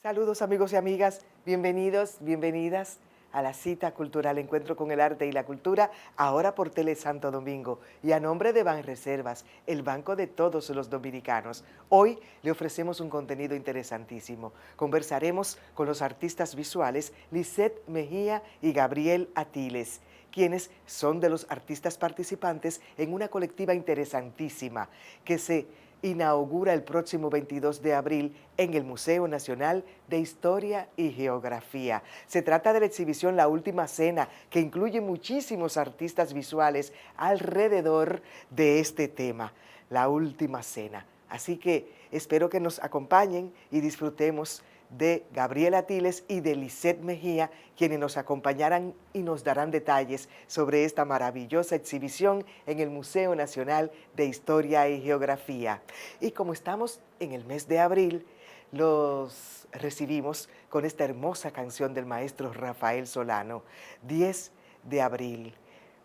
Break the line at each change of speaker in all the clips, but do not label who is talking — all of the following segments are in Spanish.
Saludos amigos y amigas, bienvenidos, bienvenidas a la cita cultural Encuentro con el Arte y la Cultura, ahora por Tele Santo Domingo y a nombre de Banreservas, el banco de todos los dominicanos. Hoy le ofrecemos un contenido interesantísimo. Conversaremos con los artistas visuales Lisette Mejía y Gabriel Atiles, quienes son de los artistas participantes en una colectiva interesantísima que se inaugura el próximo 22 de abril en el Museo Nacional de Historia y Geografía. Se trata de la exhibición La Última Cena, que incluye muchísimos artistas visuales alrededor de este tema, La Última Cena. Así que espero que nos acompañen y disfrutemos de Gabriel Atiles y de Lisette Mejía, quienes nos acompañarán y nos darán detalles sobre esta maravillosa exhibición en el Museo Nacional de Historia y Geografía. Y como estamos en el mes de abril, los recibimos con esta hermosa canción del maestro Rafael Solano, 10 de abril.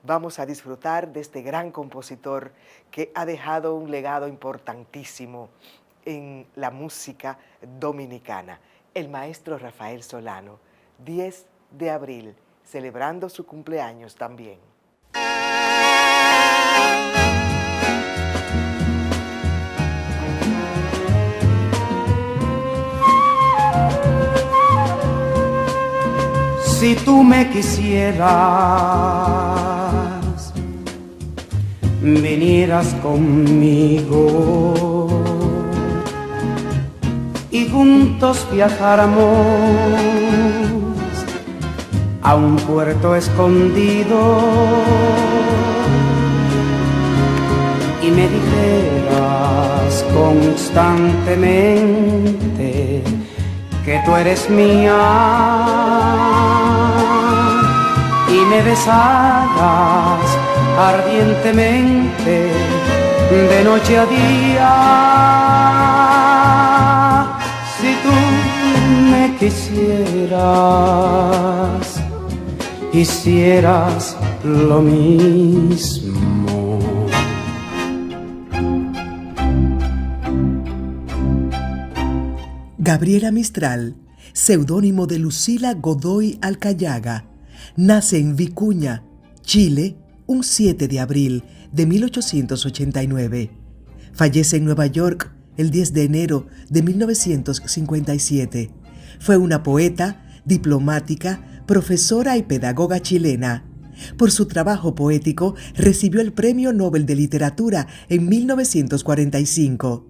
Vamos a disfrutar de este gran compositor que ha dejado un legado importantísimo en la música dominicana. El maestro Rafael Solano, 10 de abril, celebrando su cumpleaños también.
Si tú me quisieras, vinieras conmigo y juntos viajáramos a un puerto escondido y me dijeras constantemente que tú eres mía y me besaras ardientemente de noche a día. Si tú me quisieras, hicieras lo mismo.
Gabriela Mistral, seudónimo de Lucila Godoy Alcayaga, nace en Vicuña, Chile, un 7 de abril de 1889. Fallece en Nueva York el 10 de enero de 1957. Fue una poeta, diplomática, profesora y pedagoga chilena. Por su trabajo poético recibió el Premio Nobel de Literatura en 1945.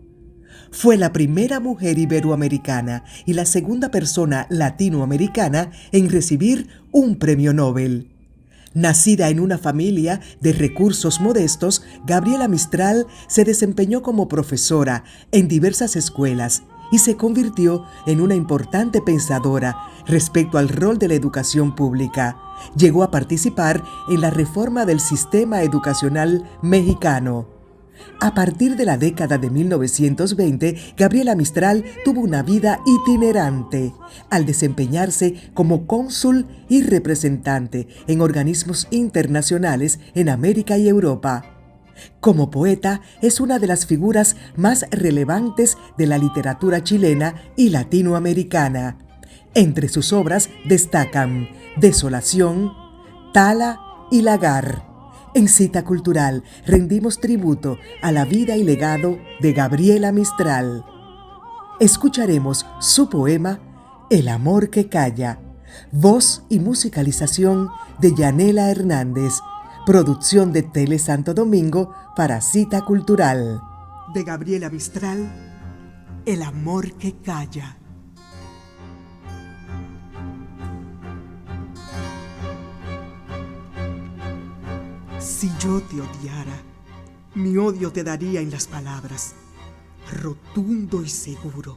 Fue la primera mujer iberoamericana y la segunda persona latinoamericana en recibir un premio Nobel. Nacida en una familia de recursos modestos, Gabriela Mistral se desempeñó como profesora en diversas escuelas y se convirtió en una importante pensadora respecto al rol de la educación pública. Llegó a participar en la reforma del sistema educacional mexicano. A partir de la década de 1920, Gabriela Mistral tuvo una vida itinerante, al desempeñarse como cónsul y representante en organismos internacionales en América y Europa. Como poeta, es una de las figuras más relevantes de la literatura chilena y latinoamericana. Entre sus obras destacan Desolación, Tala y Lagar. En Cita Cultural rendimos tributo a la vida y legado de Gabriela Mistral. Escucharemos su poema El amor que calla, voz y musicalización de Yanela Hernández, producción de Tele Santo Domingo para Cita Cultural. De Gabriela Mistral, El amor que calla.
Si yo te odiara, mi odio te daría en las palabras, rotundo y seguro.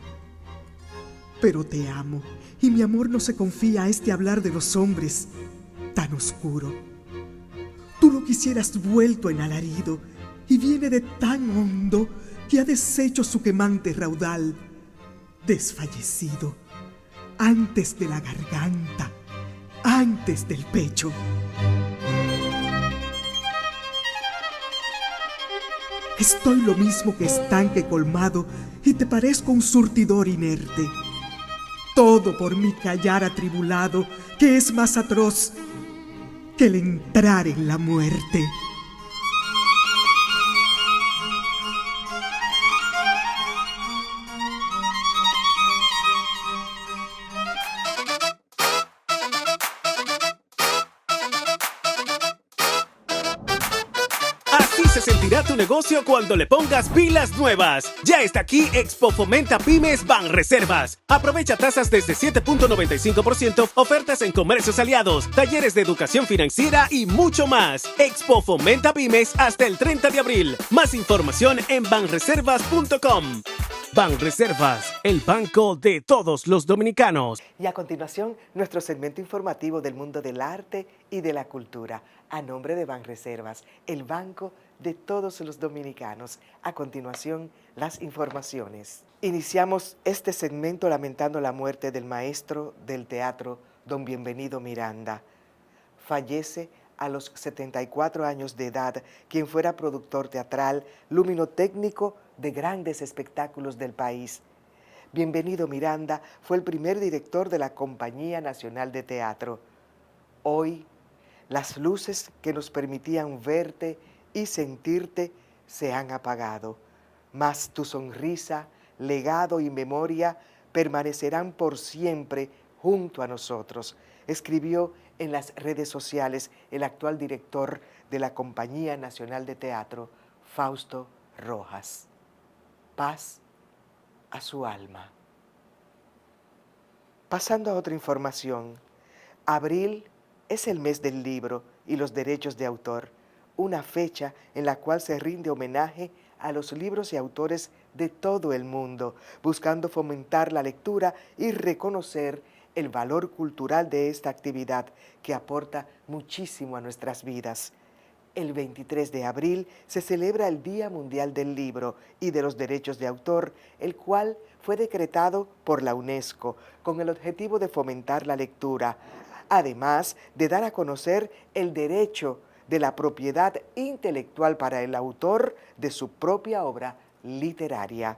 Pero te amo, y mi amor no se confía a este hablar de los hombres tan oscuro. Tú lo quisieras vuelto en alarido, y viene de tan hondo que ha deshecho su quemante raudal, desfallecido, antes de la garganta, antes del pecho. Estoy lo mismo que estanque colmado y te parezco un surtidor inerte. todo por mi callar atribulado, que es más atroz que el entrar en la muerte.
Así se sentirá tu negocio cuando le pongas pilas nuevas. Ya está aquí Expo Fomenta Pymes Banreservas. Aprovecha tasas desde 7.95%, ofertas en comercios aliados, talleres de educación financiera y mucho más. Expo Fomenta Pymes hasta el 30 de abril. Más información en banreservas.com. Banreservas, el banco de todos los dominicanos.
Y a continuación, nuestro segmento informativo del mundo del arte y de la cultura, a nombre de Banreservas, el banco de todos los dominicanos. A continuación, las informaciones. Iniciamos este segmento lamentando la muerte del maestro del teatro, don Bienvenido Miranda. Fallece a los 74 años de edad, quien fuera productor teatral, luminotécnico de grandes espectáculos del país. Bienvenido Miranda fue el primer director de la Compañía Nacional de Teatro. Hoy, las luces que nos permitían verte y sentirte se han apagado, mas tu sonrisa, legado y memoria permanecerán por siempre junto a nosotros, escribió en las redes sociales el actual director de la Compañía Nacional de Teatro, Fausto Rojas. Paz a su alma. Pasando a otra información, abril es el mes del libro y los derechos de autor, una fecha en la cual se rinde homenaje a los libros y autores de todo el mundo, buscando fomentar la lectura y reconocer el valor cultural de esta actividad que aporta muchísimo a nuestras vidas. El 23 de abril se celebra el Día Mundial del Libro y de los Derechos de Autor, el cual fue decretado por la UNESCO con el objetivo de fomentar la lectura, además de dar a conocer el derecho de la propiedad intelectual para el autor de su propia obra literaria.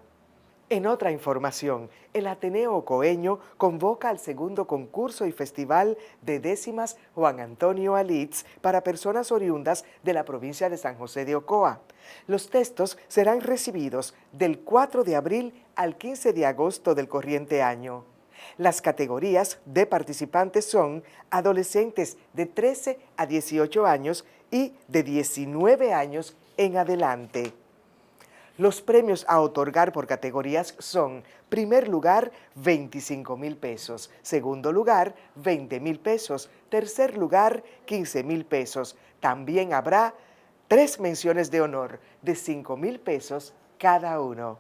En otra información, el Ateneo Ocoeño convoca al segundo concurso y festival de décimas Juan Antonio Alitz para personas oriundas de la provincia de San José de Ocoa. Los textos serán recibidos del 4 de abril al 15 de agosto del corriente año. Las categorías de participantes son adolescentes de 13 a 18 años y de 19 años en adelante. Los premios a otorgar por categorías son: primer lugar, 25,000 pesos, segundo lugar, 20,000 pesos, tercer lugar, 15,000 pesos. También habrá 3 menciones de honor de 5,000 pesos cada uno.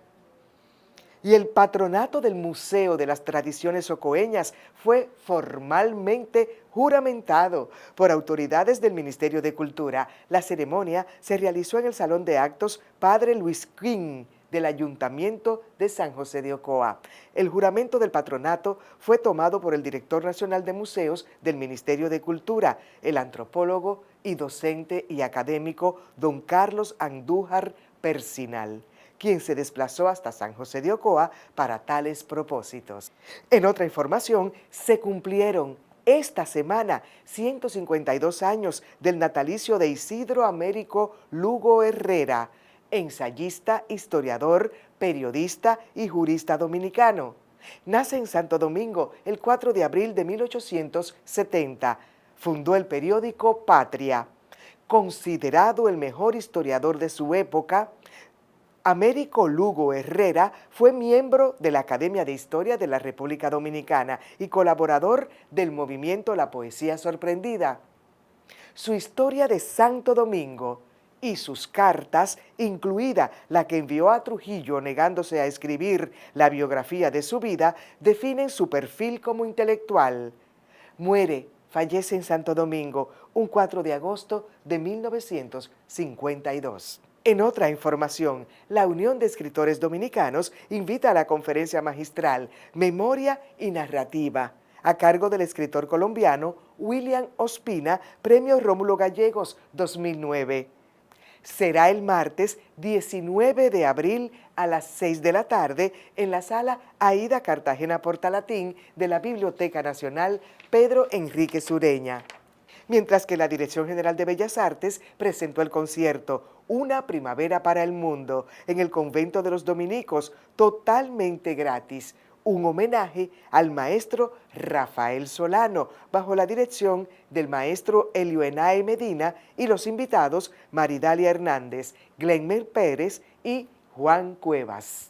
Y el patronato del Museo de las Tradiciones Ocoeñas fue formalmente juramentado por autoridades del Ministerio de Cultura. La ceremonia se realizó en el Salón de Actos Padre Luis King del Ayuntamiento de San José de Ocoa. El juramento del patronato fue tomado por el director nacional de museos del Ministerio de Cultura, el antropólogo y docente y académico don Carlos Andújar Persinal, quien se desplazó hasta San José de Ocoa para tales propósitos. En otra información, se cumplieron esta semana 152 años del natalicio de Isidro Américo Lugo Herrera, ensayista, historiador, periodista y jurista dominicano. Nace en Santo Domingo el 4 de abril de 1870. Fundó el periódico Patria. Considerado el mejor historiador de su época, Américo Lugo Herrera fue miembro de la Academia de Historia de la República Dominicana y colaborador del movimiento La Poesía Sorprendida. Su historia de Santo Domingo y sus cartas, incluida la que envió a Trujillo negándose a escribir la biografía de su vida, definen su perfil como intelectual. Fallece en Santo Domingo un 4 de agosto de 1952. En otra información, la Unión de Escritores Dominicanos invita a la conferencia magistral Memoria y Narrativa, a cargo del escritor colombiano William Ospina, Premio Rómulo Gallegos 2009. será el martes 19 de abril a las 6 de la tarde en la sala Aida Cartagena Portalatín de la Biblioteca Nacional Pedro Enrique Sureña. Mientras que la Dirección General de Bellas Artes presentó el concierto Una Primavera para el Mundo en el Convento de los Dominicos, totalmente gratis, un homenaje al maestro Rafael Solano, bajo la dirección del maestro Elioenae Medina y los invitados Maridalia Hernández, Glenmer Pérez y Juan Cuevas.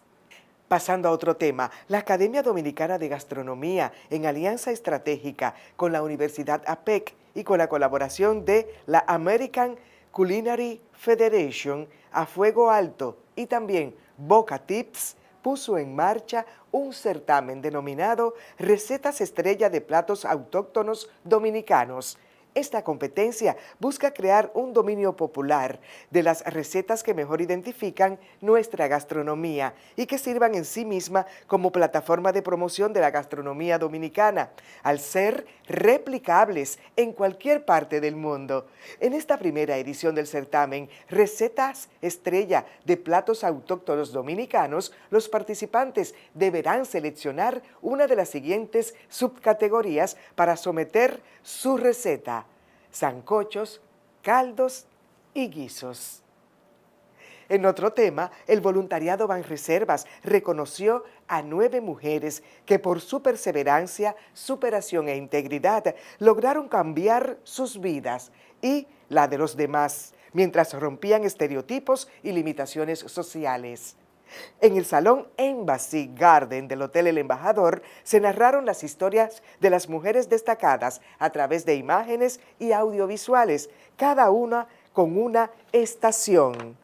Pasando a otro tema, la Academia Dominicana de Gastronomía, en alianza estratégica con la Universidad APEC y con la colaboración de la American Culinary Federation, A Fuego Alto y también Boca Tips, puso en marcha un certamen denominado Recetas Estrella de Platos Autóctonos Dominicanos. Esta competencia busca crear un dominio popular de las recetas que mejor identifican nuestra gastronomía y que sirvan en sí misma como plataforma de promoción de la gastronomía dominicana, al ser replicables en cualquier parte del mundo. En esta primera edición del certamen Recetas Estrella de Platos Autóctonos Dominicanos, los participantes deberán seleccionar una de las siguientes subcategorías para someter su receta: sancochos, caldos y guisos. En otro tema, el voluntariado Banreservas reconoció a 9 mujeres que por su perseverancia, superación e integridad lograron cambiar sus vidas y la de los demás, mientras rompían estereotipos y limitaciones sociales. En el Salón Embassy Garden del Hotel El Embajador se narraron las historias de las mujeres destacadas a través de imágenes y audiovisuales, cada una con una estación.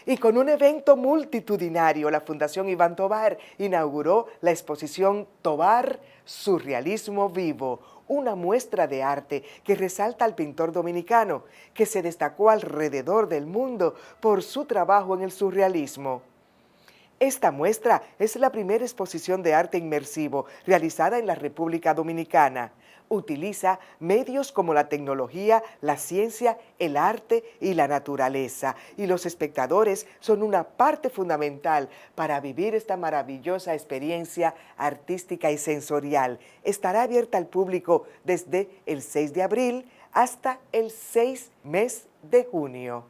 Y con un evento multitudinario, la Fundación Iván Tovar inauguró la exposición Tovar Surrealismo Vivo, una muestra de arte que resalta al pintor dominicano, que se destacó alrededor del mundo por su trabajo en el surrealismo. Esta muestra es la primera exposición de arte inmersivo realizada en la República Dominicana. Utiliza medios como la tecnología, la ciencia, el arte y la naturaleza, y los espectadores son una parte fundamental para vivir esta maravillosa experiencia artística y sensorial. Estará abierta al público desde el 6 de abril hasta el 6 mes de junio.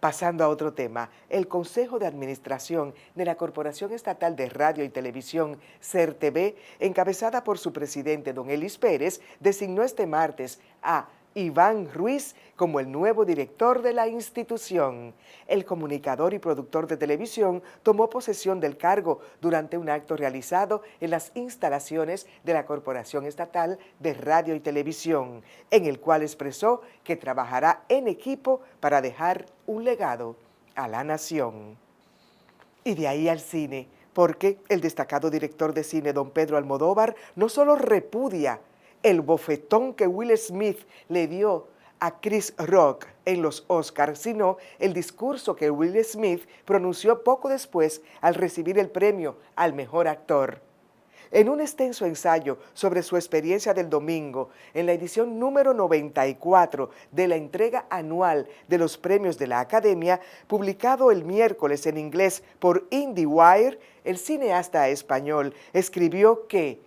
Pasando a otro tema, el Consejo de Administración de la Corporación Estatal de Radio y Televisión, CERTV, encabezada por su presidente, don Elis Pérez, designó este martes a Iván Ruiz como el nuevo director de la institución. El comunicador y productor de televisión tomó posesión del cargo durante un acto realizado en las instalaciones de la Corporación Estatal de Radio y Televisión, en el cual expresó que trabajará en equipo para dejar un legado a la nación. Y de ahí al cine, porque el destacado director de cine, don Pedro Almodóvar, no solo repudia el bofetón que Will Smith le dio a Chris Rock en los Oscars, sino el discurso que Will Smith pronunció poco después al recibir el premio al mejor actor. En un extenso ensayo sobre su experiencia del domingo, en la edición número 94 de la entrega anual de los premios de la Academia, publicado el miércoles en inglés por IndieWire, el cineasta español escribió que,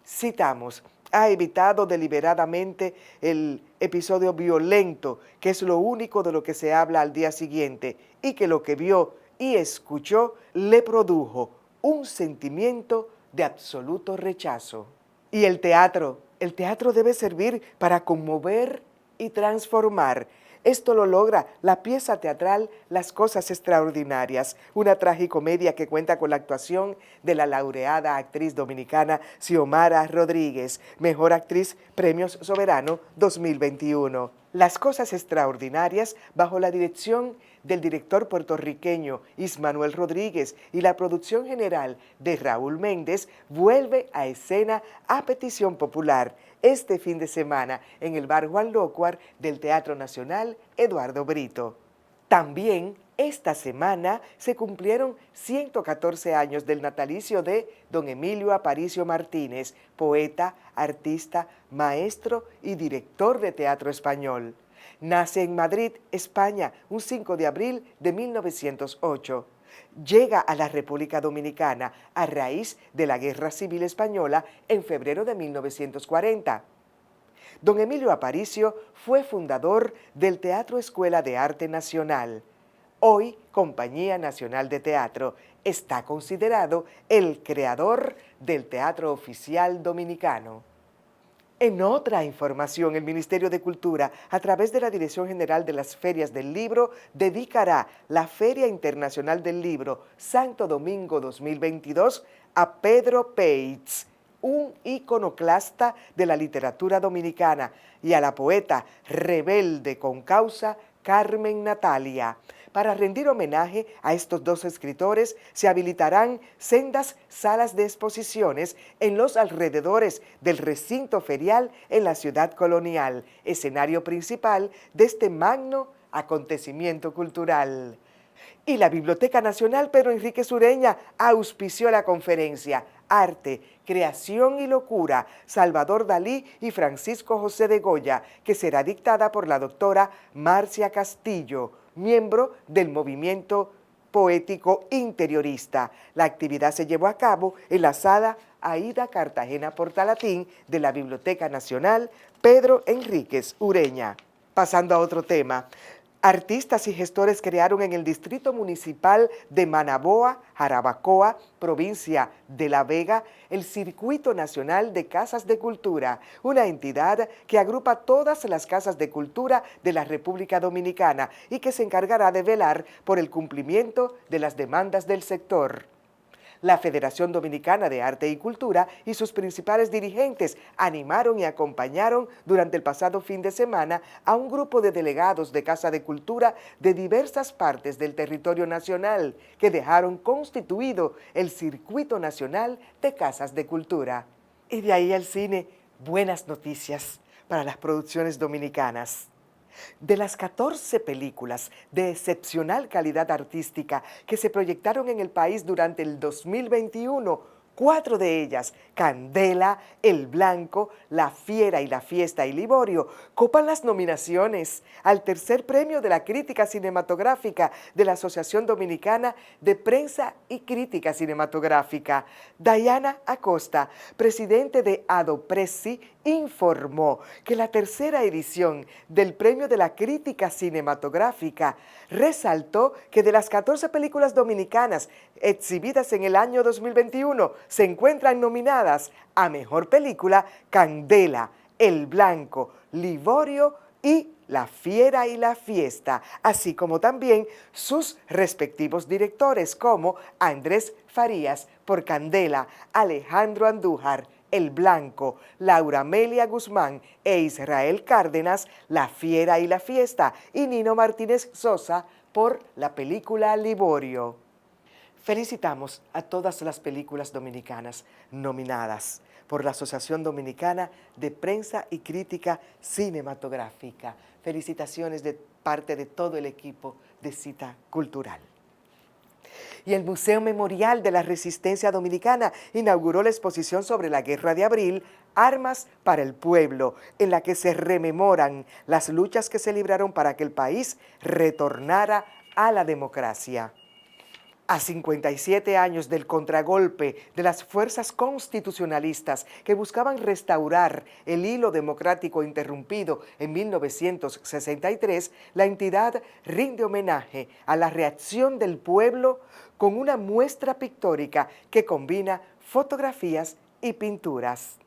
citamos, ha evitado deliberadamente el episodio violento, que es lo único de lo que se habla al día siguiente, y que lo que vio y escuchó le produjo un sentimiento de absoluto rechazo. Y el teatro debe servir para conmover y transformar. Esto lo logra la pieza teatral Las Cosas Extraordinarias, una tragicomedia que cuenta con la actuación de la laureada actriz dominicana Xiomara Rodríguez, Mejor Actriz Premios Soberano 2021. Las Cosas Extraordinarias, bajo la dirección del director puertorriqueño Ismanuel Rodríguez y la producción general de Raúl Méndez, vuelve a escena a petición popular este fin de semana en el Bar Juan Lócuar del Teatro Nacional Eduardo Brito. También esta semana se cumplieron 114 años del natalicio de don Emilio Aparicio Martínez, poeta, artista, maestro y director de teatro español. Nace en Madrid, España, un 5 de abril de 1908. Llega a la República Dominicana a raíz de la Guerra Civil Española en febrero de 1940. Don Emilio Aparicio fue fundador del Teatro Escuela de Arte Nacional, hoy Compañía Nacional de Teatro. Está considerado el creador del Teatro Oficial Dominicano. En otra información, el Ministerio de Cultura, a través de la Dirección General de las Ferias del Libro, dedicará la Feria Internacional del Libro Santo Domingo 2022 a Pedro Peitz, un iconoclasta de la literatura dominicana, y a la poeta rebelde con causa Carmen Natalia. Para rendir homenaje a estos dos escritores, se habilitarán sendas salas de exposiciones en los alrededores del recinto ferial en la ciudad colonial, escenario principal de este magno acontecimiento cultural. Y la Biblioteca Nacional Pedro Enríquez Ureña auspició la conferencia Arte, Creación y Locura, Salvador Dalí y Francisco José de Goya, que será dictada por la doctora Marcia Castillo, miembro del movimiento poético interiorista. La actividad se llevó a cabo en la sala Aida Cartagena Portalatín de la Biblioteca Nacional Pedro Enríquez Ureña. Pasando a otro tema, artistas y gestores crearon en el Distrito Municipal de Manaboa, Jarabacoa, provincia de La Vega, el Circuito Nacional de Casas de Cultura, una entidad que agrupa todas las casas de cultura de la República Dominicana y que se encargará de velar por el cumplimiento de las demandas del sector. La Federación Dominicana de Arte y Cultura y sus principales dirigentes animaron y acompañaron durante el pasado fin de semana a un grupo de delegados de Casa de Cultura de diversas partes del territorio nacional que dejaron constituido el Circuito Nacional de Casas de Cultura. Y de ahí al cine, buenas noticias para las producciones dominicanas. De las 14 películas de excepcional calidad artística que se proyectaron en el país durante el 2021, 4 de ellas, Candela, El Blanco, La Fiera y La Fiesta y Liborio, copan las nominaciones al tercer premio de la crítica cinematográfica de la Asociación Dominicana de Prensa y Crítica Cinematográfica. Diana Acosta, presidente de Adopresi, informó que la tercera edición del Premio de la Crítica Cinematográfica resaltó que de las 14 películas dominicanas exhibidas en el año 2021 se encuentran nominadas a Mejor Película Candela, El Blanco, Liborio y La Fiera y la Fiesta, así como también sus respectivos directores como Andrés Farías por Candela, Alejandro Andújar, El Blanco, Laura Amelia Guzmán e Israel Cárdenas, La Fiera y la Fiesta, y Nino Martínez Sosa por la película Liborio. Felicitamos a todas las películas dominicanas nominadas por la Asociación Dominicana de Prensa y Crítica Cinematográfica. Felicitaciones de parte de todo el equipo de Cita Cultural. Y el Museo Memorial de la Resistencia Dominicana inauguró la exposición sobre la Guerra de Abril, Armas para el Pueblo, en la que se rememoran las luchas que se libraron para que el país retornara a la democracia. A 57 años del contragolpe de las fuerzas constitucionalistas que buscaban restaurar el hilo democrático interrumpido en 1963, la entidad rinde homenaje a la reacción del pueblo con una muestra pictórica que combina fotografías y pinturas.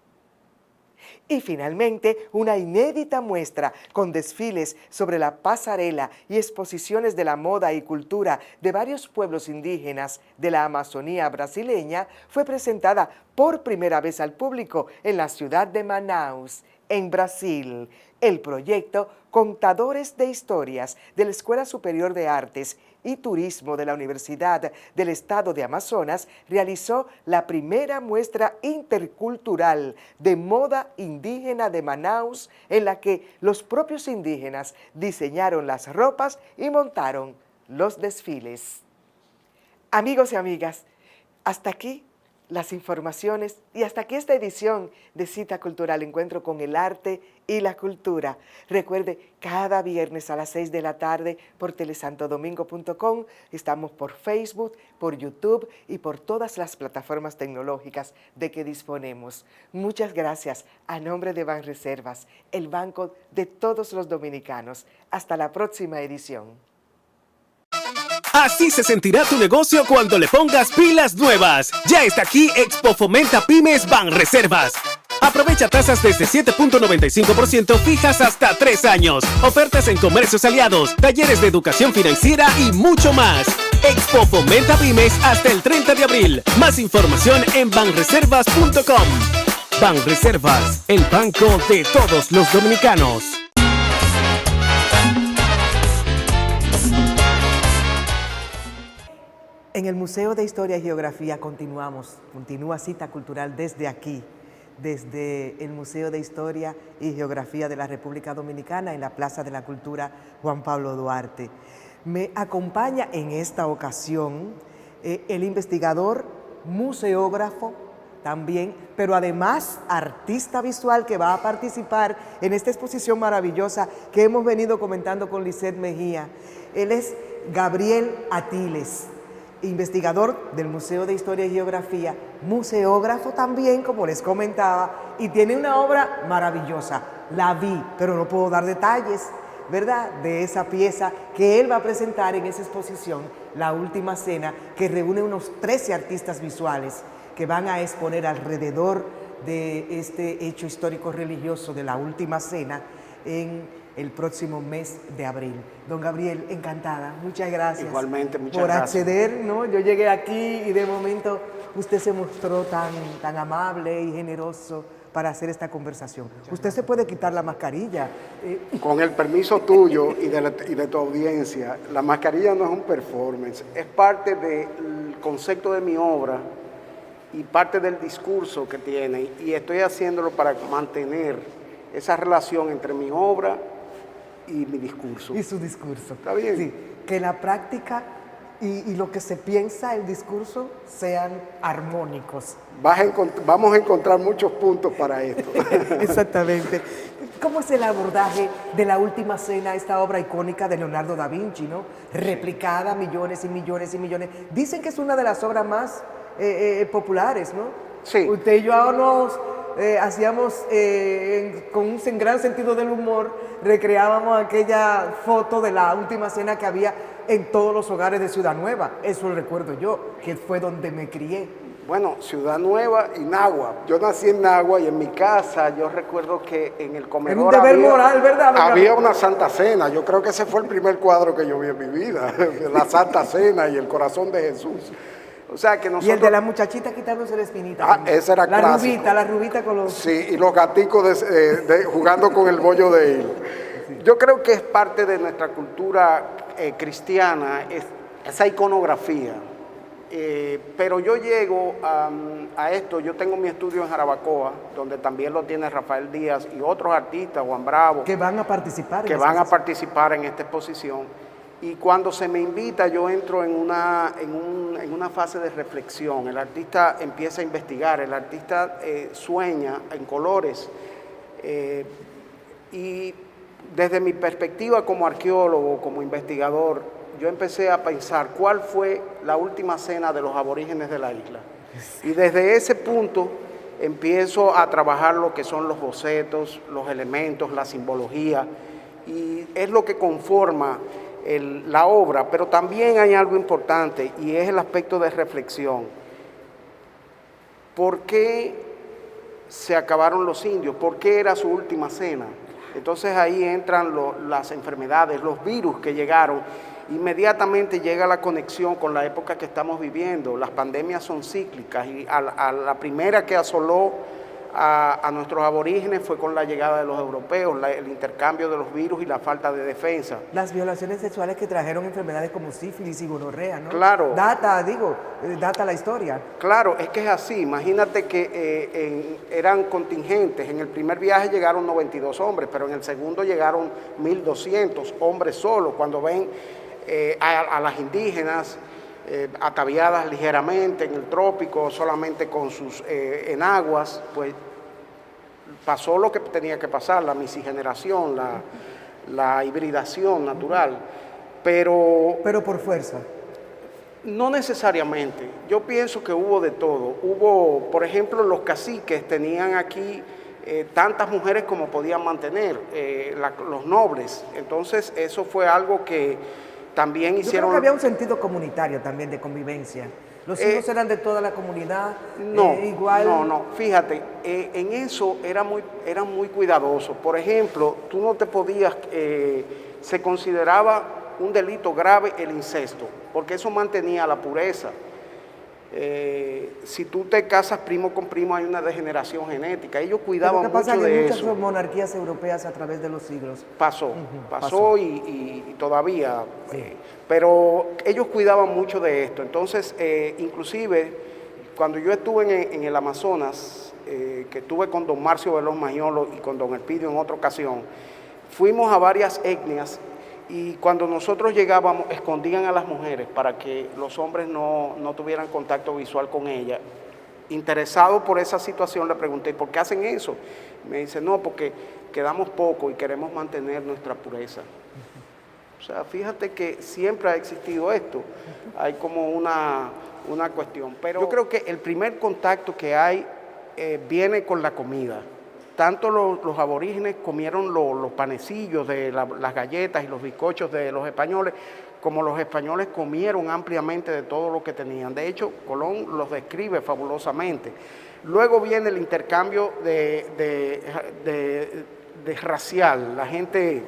Y finalmente, una inédita muestra con desfiles sobre la pasarela y exposiciones de la moda y cultura de varios pueblos indígenas de la Amazonía brasileña fue presentada por primera vez al público en la ciudad de Manaus, en Brasil. El proyecto Contadores de Historias de la Escuela Superior de Artes y Turismo de la Universidad del Estado de Amazonas realizó la primera muestra intercultural de moda indígena de Manaus, en la que los propios indígenas diseñaron las ropas y montaron los desfiles. Amigos y amigas, hasta aquí las informaciones y hasta aquí esta edición de Cita Cultural, Encuentro con el Arte y la Cultura. Recuerde, cada viernes a las 6 de la tarde por telesantodomingo.com, estamos por Facebook, por YouTube y por todas las plataformas tecnológicas de que disponemos. Muchas gracias a nombre de Banreservas, el banco de todos los dominicanos. Hasta la próxima edición.
Así se sentirá tu negocio cuando le pongas pilas nuevas. Ya está aquí Expo Fomenta Pymes Banreservas. Aprovecha tasas desde 7.95% fijas hasta 3 años. Ofertas en comercios aliados, talleres de educación financiera y mucho más. Expo Fomenta Pymes hasta el 30 de abril. Más información en banreservas.com. Banreservas, el banco de todos los dominicanos.
En el Museo de Historia y Geografía continúa Cita Cultural desde aquí, desde el Museo de Historia y Geografía de la República Dominicana en la Plaza de la Cultura Juan Pablo Duarte. Me acompaña en esta ocasión el investigador, museógrafo también, pero además artista visual que va a participar en esta exposición maravillosa que hemos venido comentando con Lisette Mejía. Él es Gabriel Atiles, investigador del Museo de Historia y Geografía, museógrafo también, como les comentaba, y tiene una obra maravillosa. La vi, pero no puedo dar detalles, ¿verdad?, de esa pieza que él va a presentar en esa exposición, La Última Cena, que reúne unos 13 artistas visuales que van a exponer alrededor de este hecho histórico religioso de la Última Cena en el próximo mes de abril. Don Gabriel, encantada, muchas gracias.
Igualmente, muchas
por
gracias.
acceder, ¿no? Yo llegué aquí y de momento usted se mostró tan amable y generoso para hacer esta conversación. Usted se puede quitar la mascarilla.
Con el permiso tuyo y de tu audiencia, la mascarilla no es un performance, es parte del concepto de mi obra y parte del discurso que tiene, y estoy haciéndolo para mantener esa relación entre mi obra y mi discurso.
Y su discurso.
¿Está bien?
Sí, que la práctica y lo que se piensa, el discurso, sean armónicos.
Vamos a encontrar muchos puntos para esto.
Exactamente. ¿Cómo es el abordaje de La Última Cena, esta obra icónica de Leonardo da Vinci, ¿no? Replicada millones y millones y millones. Dicen que es una de las obras más populares, ¿no?
Sí.
Usted y yo nos hacíamos, con un gran sentido del humor, recreábamos aquella foto de La Última Cena que había en todos los hogares de Ciudad Nueva. Eso lo recuerdo yo, que fue donde me crié.
Bueno, Ciudad Nueva y Nagua. Yo nací en Nagua y en mi casa yo recuerdo que en el comedor
un deber moral, ¿verdad?
había una Santa Cena. Yo creo que ese fue el primer cuadro que yo vi en mi vida, la Santa Cena y el corazón de Jesús. O sea que nosotros...
Y el de la muchachita quitándose la espinita.
Ese era clásico.
La rubita con los...
Sí, y los gaticos jugando con el bollo de él. Yo creo que es parte de nuestra cultura cristiana, esa iconografía. Pero yo llego a esto, yo tengo mi estudio en Jarabacoa, donde también lo tiene Rafael Díaz y otros artistas, Juan Bravo.
Que van a participar.
Que van a participar en esta exposición. Y cuando se me invita, yo entro en una fase de reflexión. El artista empieza a investigar, el artista sueña en colores. Y desde mi perspectiva como arqueólogo, como investigador, yo empecé a pensar cuál fue la última cena de los aborígenes de la isla. Y desde ese punto empiezo a trabajar lo que son los bocetos, los elementos, la simbología, y es lo que conforma la obra, pero también hay algo importante y es el aspecto de reflexión. ¿Por qué se acabaron los indios? ¿Por qué era su última cena? Entonces ahí entran las enfermedades, los virus que llegaron. Inmediatamente llega la conexión con la época que estamos viviendo. Las pandemias son cíclicas y a la primera que asoló a nuestros aborígenes fue con la llegada de los europeos, el intercambio de los virus y la falta de defensa.
Las violaciones sexuales que trajeron enfermedades como sífilis y gonorrea, ¿no?
Claro.
Data la historia.
Claro, es que es así. Imagínate que eran contingentes. En el primer viaje llegaron 92 hombres, pero en el segundo llegaron 1.200 hombres solos. Cuando ven a las indígenas, ataviadas ligeramente en el trópico, solamente con sus enaguas, pues pasó lo que tenía que pasar, la miscigenación, la hibridación natural, pero
por fuerza.
no necesariamente. Yo pienso que hubo de todo. Hubo, por ejemplo, los caciques tenían aquí tantas mujeres como podían mantener, los nobles. Entonces eso fue algo que también hicieron...
Yo creo que había un sentido comunitario también de convivencia. Los hijos eran de toda la comunidad, igual...
No, fíjate, en eso eran muy cuidadosos. Por ejemplo, tú no te podías... se consideraba un delito grave el incesto, porque eso mantenía la pureza. Si tú te casas primo con primo hay una degeneración genética. Ellos cuidaban mucho de eso.
Muchas monarquías europeas a través de los siglos.
Pasó y todavía. Sí. Pero ellos cuidaban mucho de esto. Entonces, inclusive, cuando yo estuve en el Amazonas, que estuve con don Marcio Velón Mañolo y con don Elpidio en otra ocasión, fuimos a varias etnias. Y cuando nosotros llegábamos, escondían a las mujeres para que los hombres no tuvieran contacto visual con ellas. Interesado por esa situación, le pregunté, ¿por qué hacen eso? Me dice, no, porque quedamos poco y queremos mantener nuestra pureza. O sea, fíjate que siempre ha existido esto. Hay como una cuestión. Pero yo creo que el primer contacto que hay viene con la comida. Tanto los aborígenes comieron los panecillos de las galletas y los bizcochos de los españoles, como los españoles comieron ampliamente de todo lo que tenían. De hecho, Colón los describe fabulosamente. Luego viene el intercambio de racial, la gente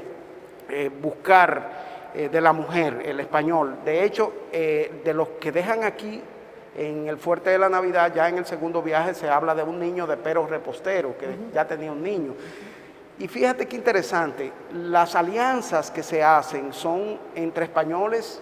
buscar de la mujer, el español. De hecho, de los que dejan aquí, en el Fuerte de la Navidad, ya en el segundo viaje se habla de un niño de Pero Repostero, que ya tenía un niño. Y fíjate qué interesante, las alianzas que se hacen son entre españoles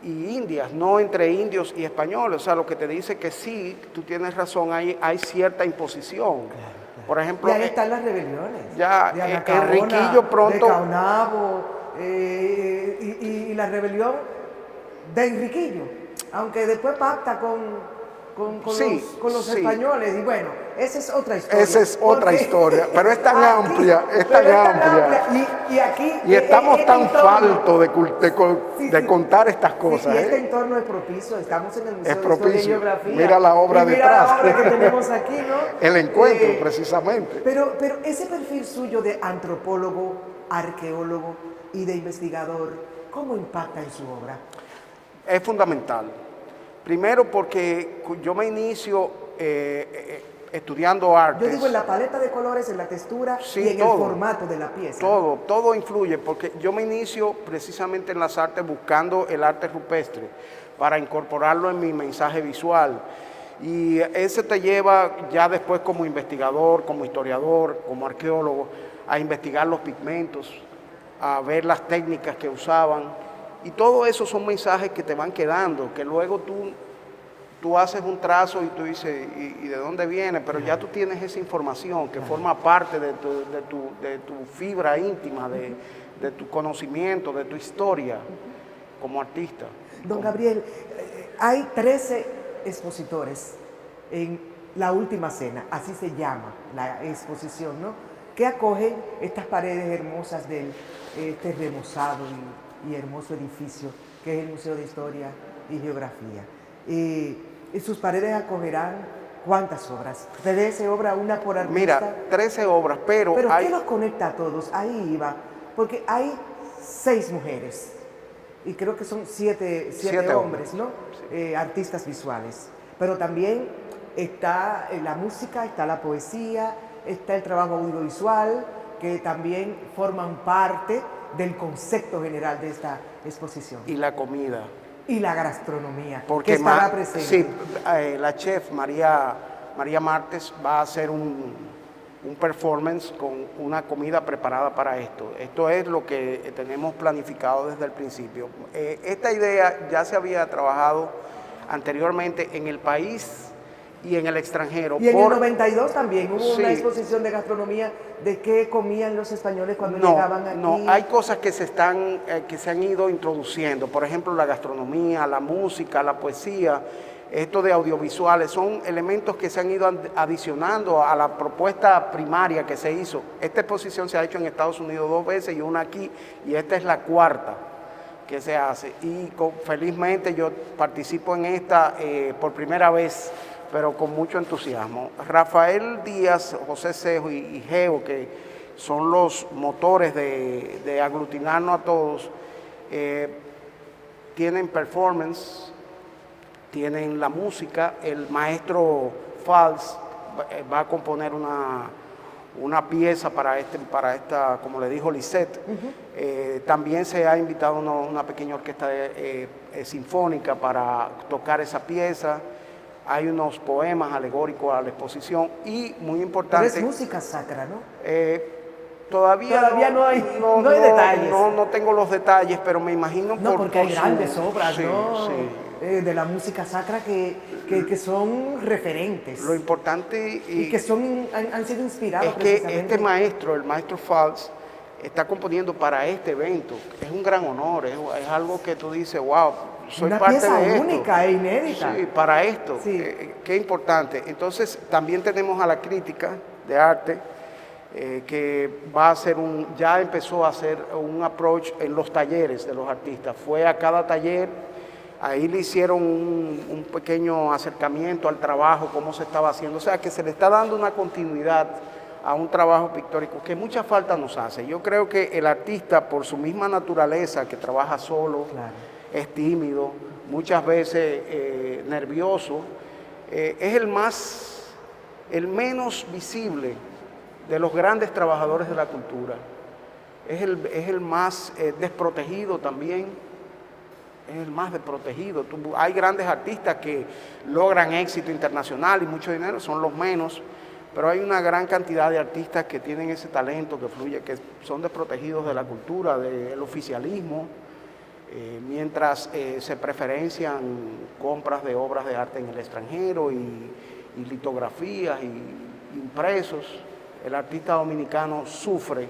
y indias, no entre indios y españoles. O sea, lo que te dice que sí, tú tienes razón, hay cierta imposición. Claro. Por ejemplo...
Y ahí están las rebeliones.
Ya, Enriquillo pronto...
De Caonabo, y la rebelión de Enriquillo. Aunque después pacta con los españoles, y bueno, esa es otra historia.
Esa es otra historia, pero es tan amplia,
Y aquí...
Y estamos tan faltos de contar estas cosas.
Y este entorno es propicio, estamos en el Museo
de Historia
y Geografía.
Mira la obra detrás.
Mira la obra que tenemos aquí, ¿no?
El encuentro, precisamente.
Pero ese perfil suyo de antropólogo, arqueólogo y de investigador, ¿cómo impacta en su obra?
Es fundamental. Primero porque yo me inicio estudiando artes.
Yo digo en la paleta de colores, en la textura y en el formato de la pieza.
Todo influye, porque yo me inicio precisamente en las artes buscando el arte rupestre para incorporarlo en mi mensaje visual. Y ese te lleva ya después como investigador, como historiador, como arqueólogo, a investigar los pigmentos, a ver las técnicas que usaban. Y todo eso son mensajes que te van quedando, que luego tú haces un trazo y tú dices, ¿y de dónde viene? Pero ya tú tienes esa información que forma parte de tu fibra íntima, de tu conocimiento, de tu historia como artista.
Don Gabriel, hay 13 expositores en La Última Cena, así se llama la exposición, ¿no? Que acoge estas paredes hermosas de este remozado y hermoso edificio que es el Museo de Historia y Geografía. Sus paredes acogerán ¿cuántas obras? ¿13 obras, una por artista?
Mira, 13 obras, pero
¿qué los conecta a todos? Ahí iba, porque hay 6 mujeres y creo que son 7 hombres, ¿no? Sí. Artistas visuales. Pero también está la música, está la poesía, está el trabajo audiovisual, que también forman parte del concepto general de esta exposición.
Y la comida.
Y la gastronomía,
porque
que estará presente.
Sí, la chef María Martes va a hacer un performance con una comida preparada para esto. Esto es lo que tenemos planificado desde el principio. Esta idea ya se había trabajado anteriormente en el país y en el extranjero.
Y en el 92 también hubo
Sí.
una exposición de gastronomía de qué comían los españoles cuando
No,
llegaban aquí.
no, hay cosas que se han ido introduciendo, por ejemplo la gastronomía, la música, la poesía, esto de audiovisuales, son elementos que se han ido adicionando a la propuesta primaria que se hizo. Esta exposición se ha hecho en Estados Unidos 2 veces y una aquí, y esta es la cuarta que se hace. Y felizmente yo participo en esta por primera vez, pero con mucho entusiasmo. Rafael Díaz, José Cejo y Geo, que son los motores de aglutinarnos a todos, tienen performance, tienen la música. El maestro Fals va a componer una pieza para esta, como le dijo Lisette. También se ha invitado una pequeña orquesta sinfónica para tocar esa pieza. Hay unos poemas alegóricos a la exposición y muy importante.
Pero es música sacra, ¿no?
Todavía
no hay detalles.
No tengo los detalles, pero me imagino
No, porque hay grandes obras,
sí,
¿no?
sí.
De la música sacra que son referentes.
Lo importante
y que han sido inspirados
es que
precisamente.
este maestro, el maestro Fals, está componiendo para este evento. Es un gran honor, es algo que tú dices, wow, soy
una
parte
pieza
de esto.
única e inédita.
Sí, para esto,
Sí.
qué importante. Entonces, también tenemos a la crítica de arte, que va a hacer ya empezó a hacer un approach en los talleres de los artistas. Fue a cada taller, ahí le hicieron un pequeño acercamiento al trabajo, cómo se estaba haciendo. O sea, que se le está dando una continuidad a un trabajo pictórico que mucha falta nos hace. Yo creo que el artista, por su misma naturaleza, que trabaja solo,
Claro.
es tímido, muchas veces nervioso, es el menos visible de los grandes trabajadores de la cultura. Es el más desprotegido también, es el más desprotegido. Hay grandes artistas que logran éxito internacional y mucho dinero, son los menos, pero hay una gran cantidad de artistas que tienen ese talento que fluye, que son desprotegidos de la cultura, del oficialismo, mientras se preferencian compras de obras de arte en el extranjero y litografías y impresos. El artista dominicano sufre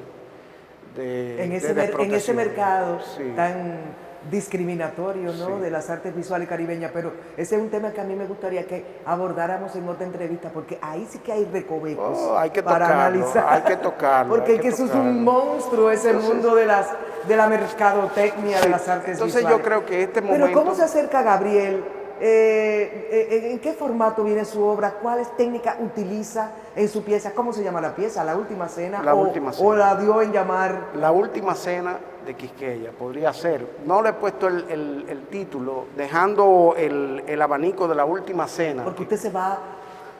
En ese
desprotección.
mercado
Sí.
tan discriminatorio, ¿no?
Sí.
De las artes visuales caribeñas, pero ese es un tema que a mí me gustaría que abordáramos en otra entrevista, porque ahí sí que hay recovecos
Hay que
para
tocarlo,
analizar.
hay que tocarlo.
Porque
hay que
eso es
tocarlo.
un monstruo, ese
Entonces,
mundo de la mercadotecnia, de
sí,
las artes
entonces
visuales.
yo creo que este momento...
Pero ¿cómo se acerca Gabriel? ¿En qué formato viene su obra? ¿Cuáles técnicas utiliza en su pieza? ¿Cómo se llama la pieza? ¿La Última Cena?
La Última Cena.
¿O la dio en llamar?
La Última Cena de Quisqueya, podría ser. No le he puesto el título, dejando el abanico de La Última Cena.
Porque usted se va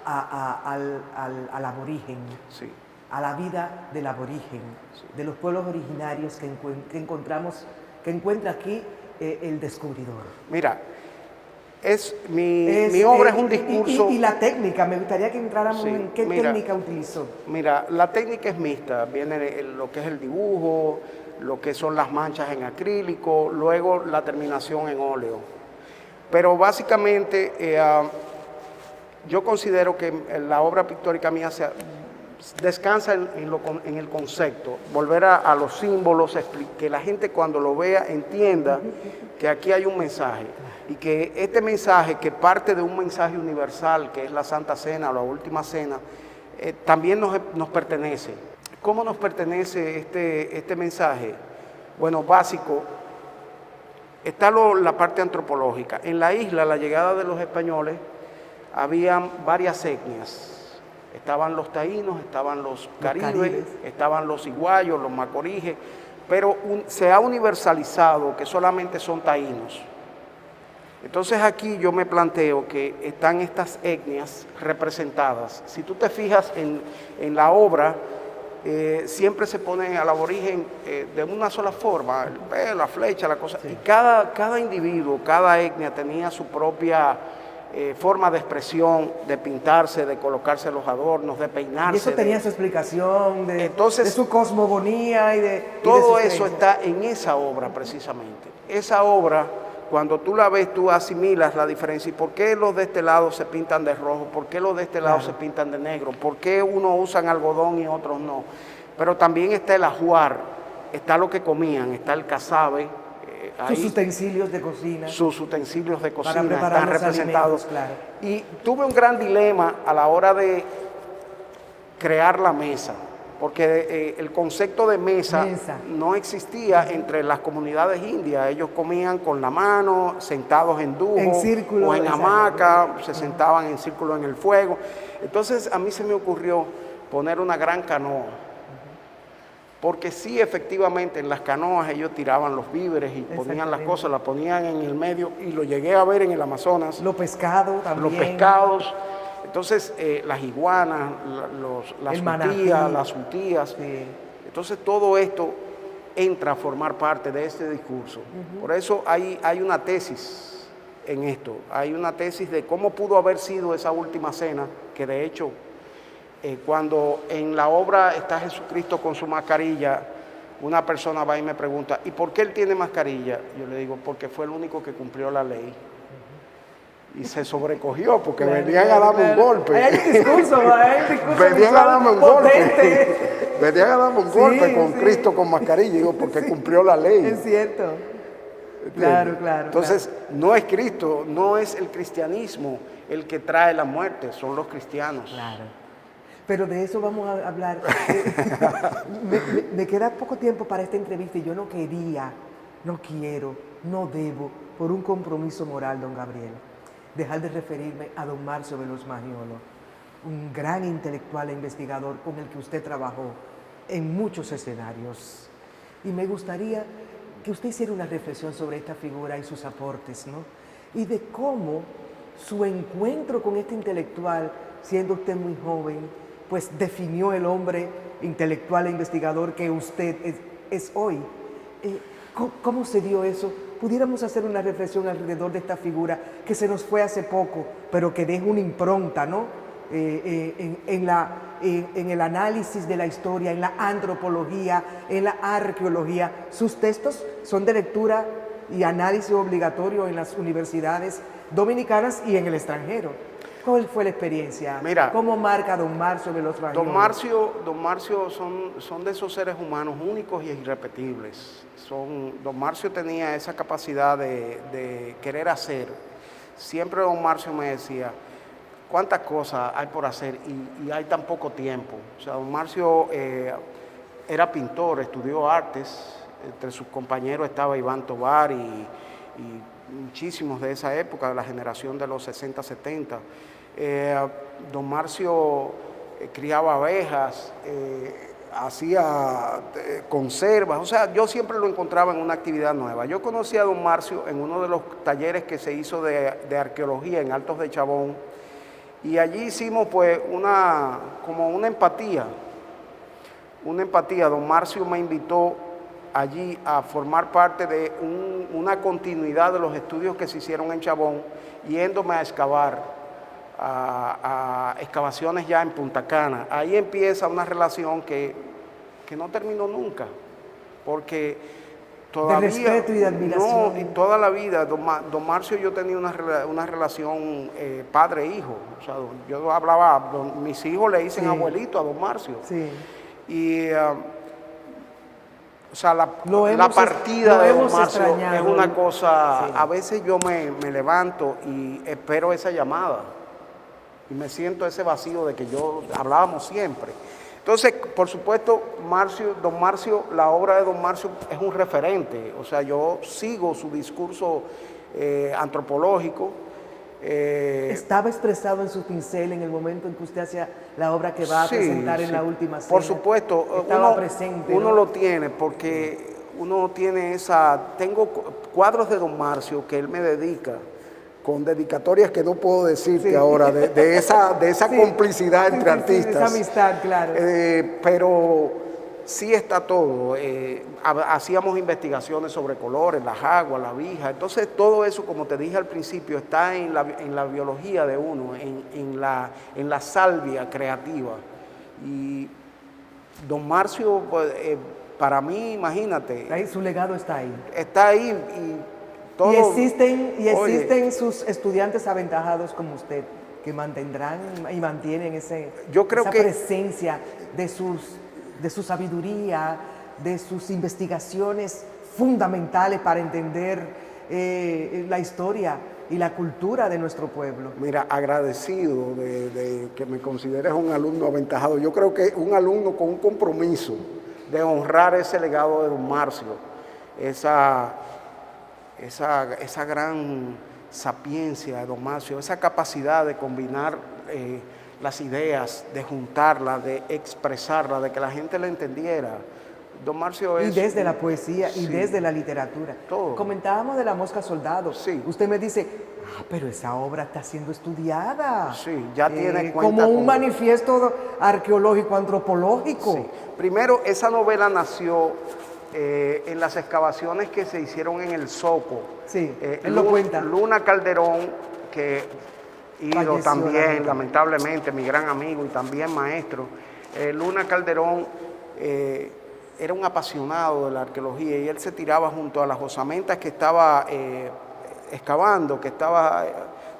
al aborigen,
Sí.
a la vida del aborigen, de los pueblos originarios que encuentra aquí el descubridor.
Mira, mi obra es un discurso...
Y la técnica, me gustaría que entráramos
Sí,
en qué
mira,
técnica utilizó.
Mira, la técnica es mixta, viene lo que es el dibujo, lo que son las manchas en acrílico, luego la terminación en óleo. Pero básicamente yo considero que la obra pictórica mía descansa en el concepto, volver a los símbolos, que la gente cuando lo vea entienda que aquí hay un mensaje y que este mensaje, que parte de un mensaje universal, que es la Santa Cena o la Última Cena, también nos pertenece. ¿Cómo nos pertenece este mensaje? Bueno, básico, está la parte antropológica. En la isla, a la llegada de los españoles, habían varias etnias. Estaban los taínos, estaban los caribes, estaban los iguayos, los macoriges, pero se ha universalizado que solamente son taínos. Entonces aquí yo me planteo que están estas etnias representadas. Si tú te fijas en la obra, siempre se pone al aborigen de una sola forma, el pelo, la flecha, la cosa. Sí. Y cada individuo, cada etnia tenía su propia forma de expresión, de pintarse, de colocarse los adornos, de peinarse.
Y eso tenía su explicación de su cosmogonía
todo eso está en esa obra precisamente. Esa obra cuando tú la ves, tú asimilas la diferencia. ¿Y por qué los de este lado se pintan de rojo? ¿Por qué los de este lado se pintan de negro? ¿Por qué unos usan algodón y otros no? Pero también está el ajuar, está lo que comían, está el casabe.
Sus utensilios de cocina.
Sus utensilios de cocina
para preparar
están
los
representados.
alimentos, claro.
Y tuve un gran dilema a la hora de crear la mesa, porque el concepto de mesa no existía entre las comunidades indias. Ellos comían con la mano, sentados en dúo,
en círculo,
o en hamaca, se sentaban en círculo en el fuego. Entonces a mí se me ocurrió poner una gran canoa, porque sí, efectivamente, en las canoas ellos tiraban los víveres y ponían las cosas, las ponían en el medio, y lo llegué a ver en el Amazonas.
Los pescados también.
Los pescados. Entonces, las iguanas, las sutías. Sí. Entonces, todo esto entra a formar parte de este discurso. Por eso hay una tesis en esto. Hay una tesis de cómo pudo haber sido esa última cena, que de hecho, cuando en la obra está Jesucristo con su mascarilla, una persona va y me pregunta, ¿y por qué él tiene mascarilla? Yo le digo, porque fue el único que cumplió la ley. Y se sobrecogió porque venían a darme un golpe.
Hay un discurso
venían a darme un golpe. Venían a darme un golpe con Cristo con mascarilla. Digo, porque cumplió la ley.
Es cierto. Claro.
Entonces, no es Cristo, no es el cristianismo el que trae la muerte, son los cristianos.
Claro. Pero de eso vamos a hablar. Me queda poco tiempo para esta entrevista y yo no quiero, no debo, por un compromiso moral, don Gabriel, dejar de referirme a don Marcio Veloz Magiolo, un gran intelectual e investigador con el que usted trabajó en muchos escenarios. Y me gustaría que usted hiciera una reflexión sobre esta figura y sus aportes, ¿no? Y de cómo su encuentro con este intelectual, siendo usted muy joven, pues definió el hombre intelectual e investigador que usted es hoy. ¿Cómo se dio eso? Pudiéramos hacer una reflexión alrededor de esta figura que se nos fue hace poco, pero que deja una impronta, ¿no? En el análisis de la historia, en la antropología, en la arqueología. Sus textos son de lectura y análisis obligatorio en las universidades dominicanas y en el extranjero. ¿Cuál fue la experiencia?
Mira,
¿cómo marca don Marcio Veloz Magiolo?
Don Marcio son de esos seres humanos únicos y irrepetibles. Don Marcio tenía esa capacidad de querer hacer. Siempre don Marcio me decía, ¿cuántas cosas hay por hacer y hay tan poco tiempo? O sea, don Marcio era pintor, estudió artes. Entre sus compañeros estaba Iván Tovar y muchísimos de esa época, de la generación de los 60, 70. Don Marcio criaba abejas, hacía conservas, o sea, yo siempre lo encontraba en una actividad nueva. Yo conocí a don Marcio en uno de los talleres que se hizo de arqueología en Altos de Chabón, y allí hicimos pues como una empatía. Don Marcio me invitó allí a formar parte de una continuidad de los estudios que se hicieron en Chabón, yéndome a excavar, a excavaciones ya en Punta Cana. Ahí empieza una relación que no terminó nunca, porque todavía...
De respeto y de admiración.
No, y toda la vida, don Marcio y yo tenía una relación padre-hijo. O sea, yo hablaba, mis hijos le dicen abuelito a don Marcio.
Sí.
Y... o sea, la partida de don Marcio es una cosa, a veces yo me levanto y espero esa llamada y me siento ese vacío de que yo hablábamos siempre. Entonces, por supuesto, don Marcio, la obra de don Marcio es un referente, o sea, yo sigo su discurso antropológico.
¿Estaba expresado en su pincel en el momento en que usted hacía la obra que va a presentar en la última cena?
Por supuesto.
Estaba presente,
uno
¿no?
lo tiene porque uno tiene tengo cuadros de don Marcio que él me dedica, con dedicatorias que no puedo decirte ahora, de esa complicidad entre artistas.
Esa amistad, claro.
Pero sí está todo. Hacíamos investigaciones sobre colores, las aguas, la vija. Entonces todo eso, como te dije al principio, está en la biología de uno, en la salvia creativa. Y don Marcio, para mí, imagínate.
Ahí, su legado está ahí.
Está ahí y Todo,
y existen
oye,
sus estudiantes aventajados como usted, que mantendrán y mantienen
yo creo
esa
que
presencia de su sabiduría, de sus investigaciones fundamentales para entender la historia y la cultura de nuestro pueblo.
mira, agradecido de que me consideres un alumno aventajado. Yo creo que un alumno con un compromiso de honrar ese legado de don Marcio, esa gran sapiencia de don Marcio, esa capacidad de combinar las ideas, de juntarlas, de expresarlas, de que la gente la entendiera. Don Marcio es...
Y desde la poesía y
sí,
desde la literatura.
todo.
Comentábamos de La Mosca Soldado.
Sí.
Usted me dice, pero esa obra está siendo estudiada.
Sí, ya tiene cuenta
como un
con-
manifiesto arqueológico, antropológico.
Sí. Primero, esa novela nació en las excavaciones que se hicieron en el Soco.
Sí, él lo cuenta.
Luna Calderón, que ido
Falleció,
también, lamentablemente, mi gran amigo y también maestro. Luna Calderón era un apasionado de la arqueología y él se tiraba junto a las osamentas que estaba excavando, que estaba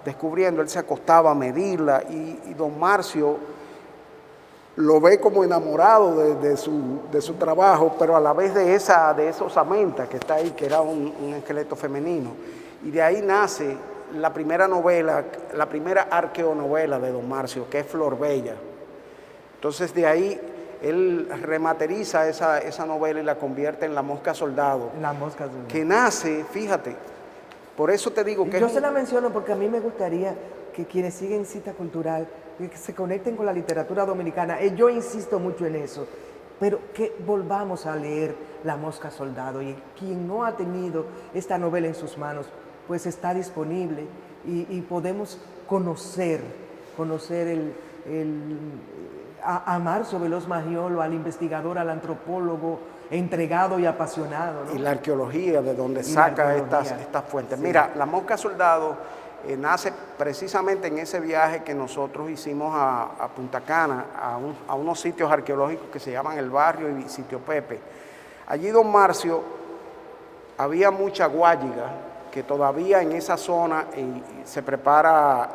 descubriendo, él se acostaba a medirla y don Marcio lo ve como enamorado de su trabajo, pero a la vez de esa osamenta que está ahí, que era un esqueleto femenino. Y de ahí nace la primera novela, la primera arqueonovela de don Marcio, que es Flor Bella. Entonces de ahí él remateriza esa novela y la convierte en La Mosca Soldado,
La Mosca Soldado.
que nace, fíjate, por eso te digo que
Yo
es
se la menciono porque a mí me gustaría que quienes siguen Cita Cultural que se conecten con la literatura dominicana. Yo insisto mucho en eso, pero que volvamos a leer La Mosca Soldado. Y quien no ha tenido esta novela en sus manos, pues está disponible y podemos conocer a Marcio Veloz Magiolo, al investigador, al antropólogo entregado y apasionado, ¿no?
y la arqueología, de donde
Y la
saca
arqueología.
estas fuentes.
Sí.
Mira, La Mosca Soldado nace precisamente en ese viaje que nosotros hicimos a Punta Cana, a unos sitios arqueológicos que se llaman El Barrio y Sitio Pepe. Allí don Marcio, había mucha guayiga, que todavía en esa zona se prepara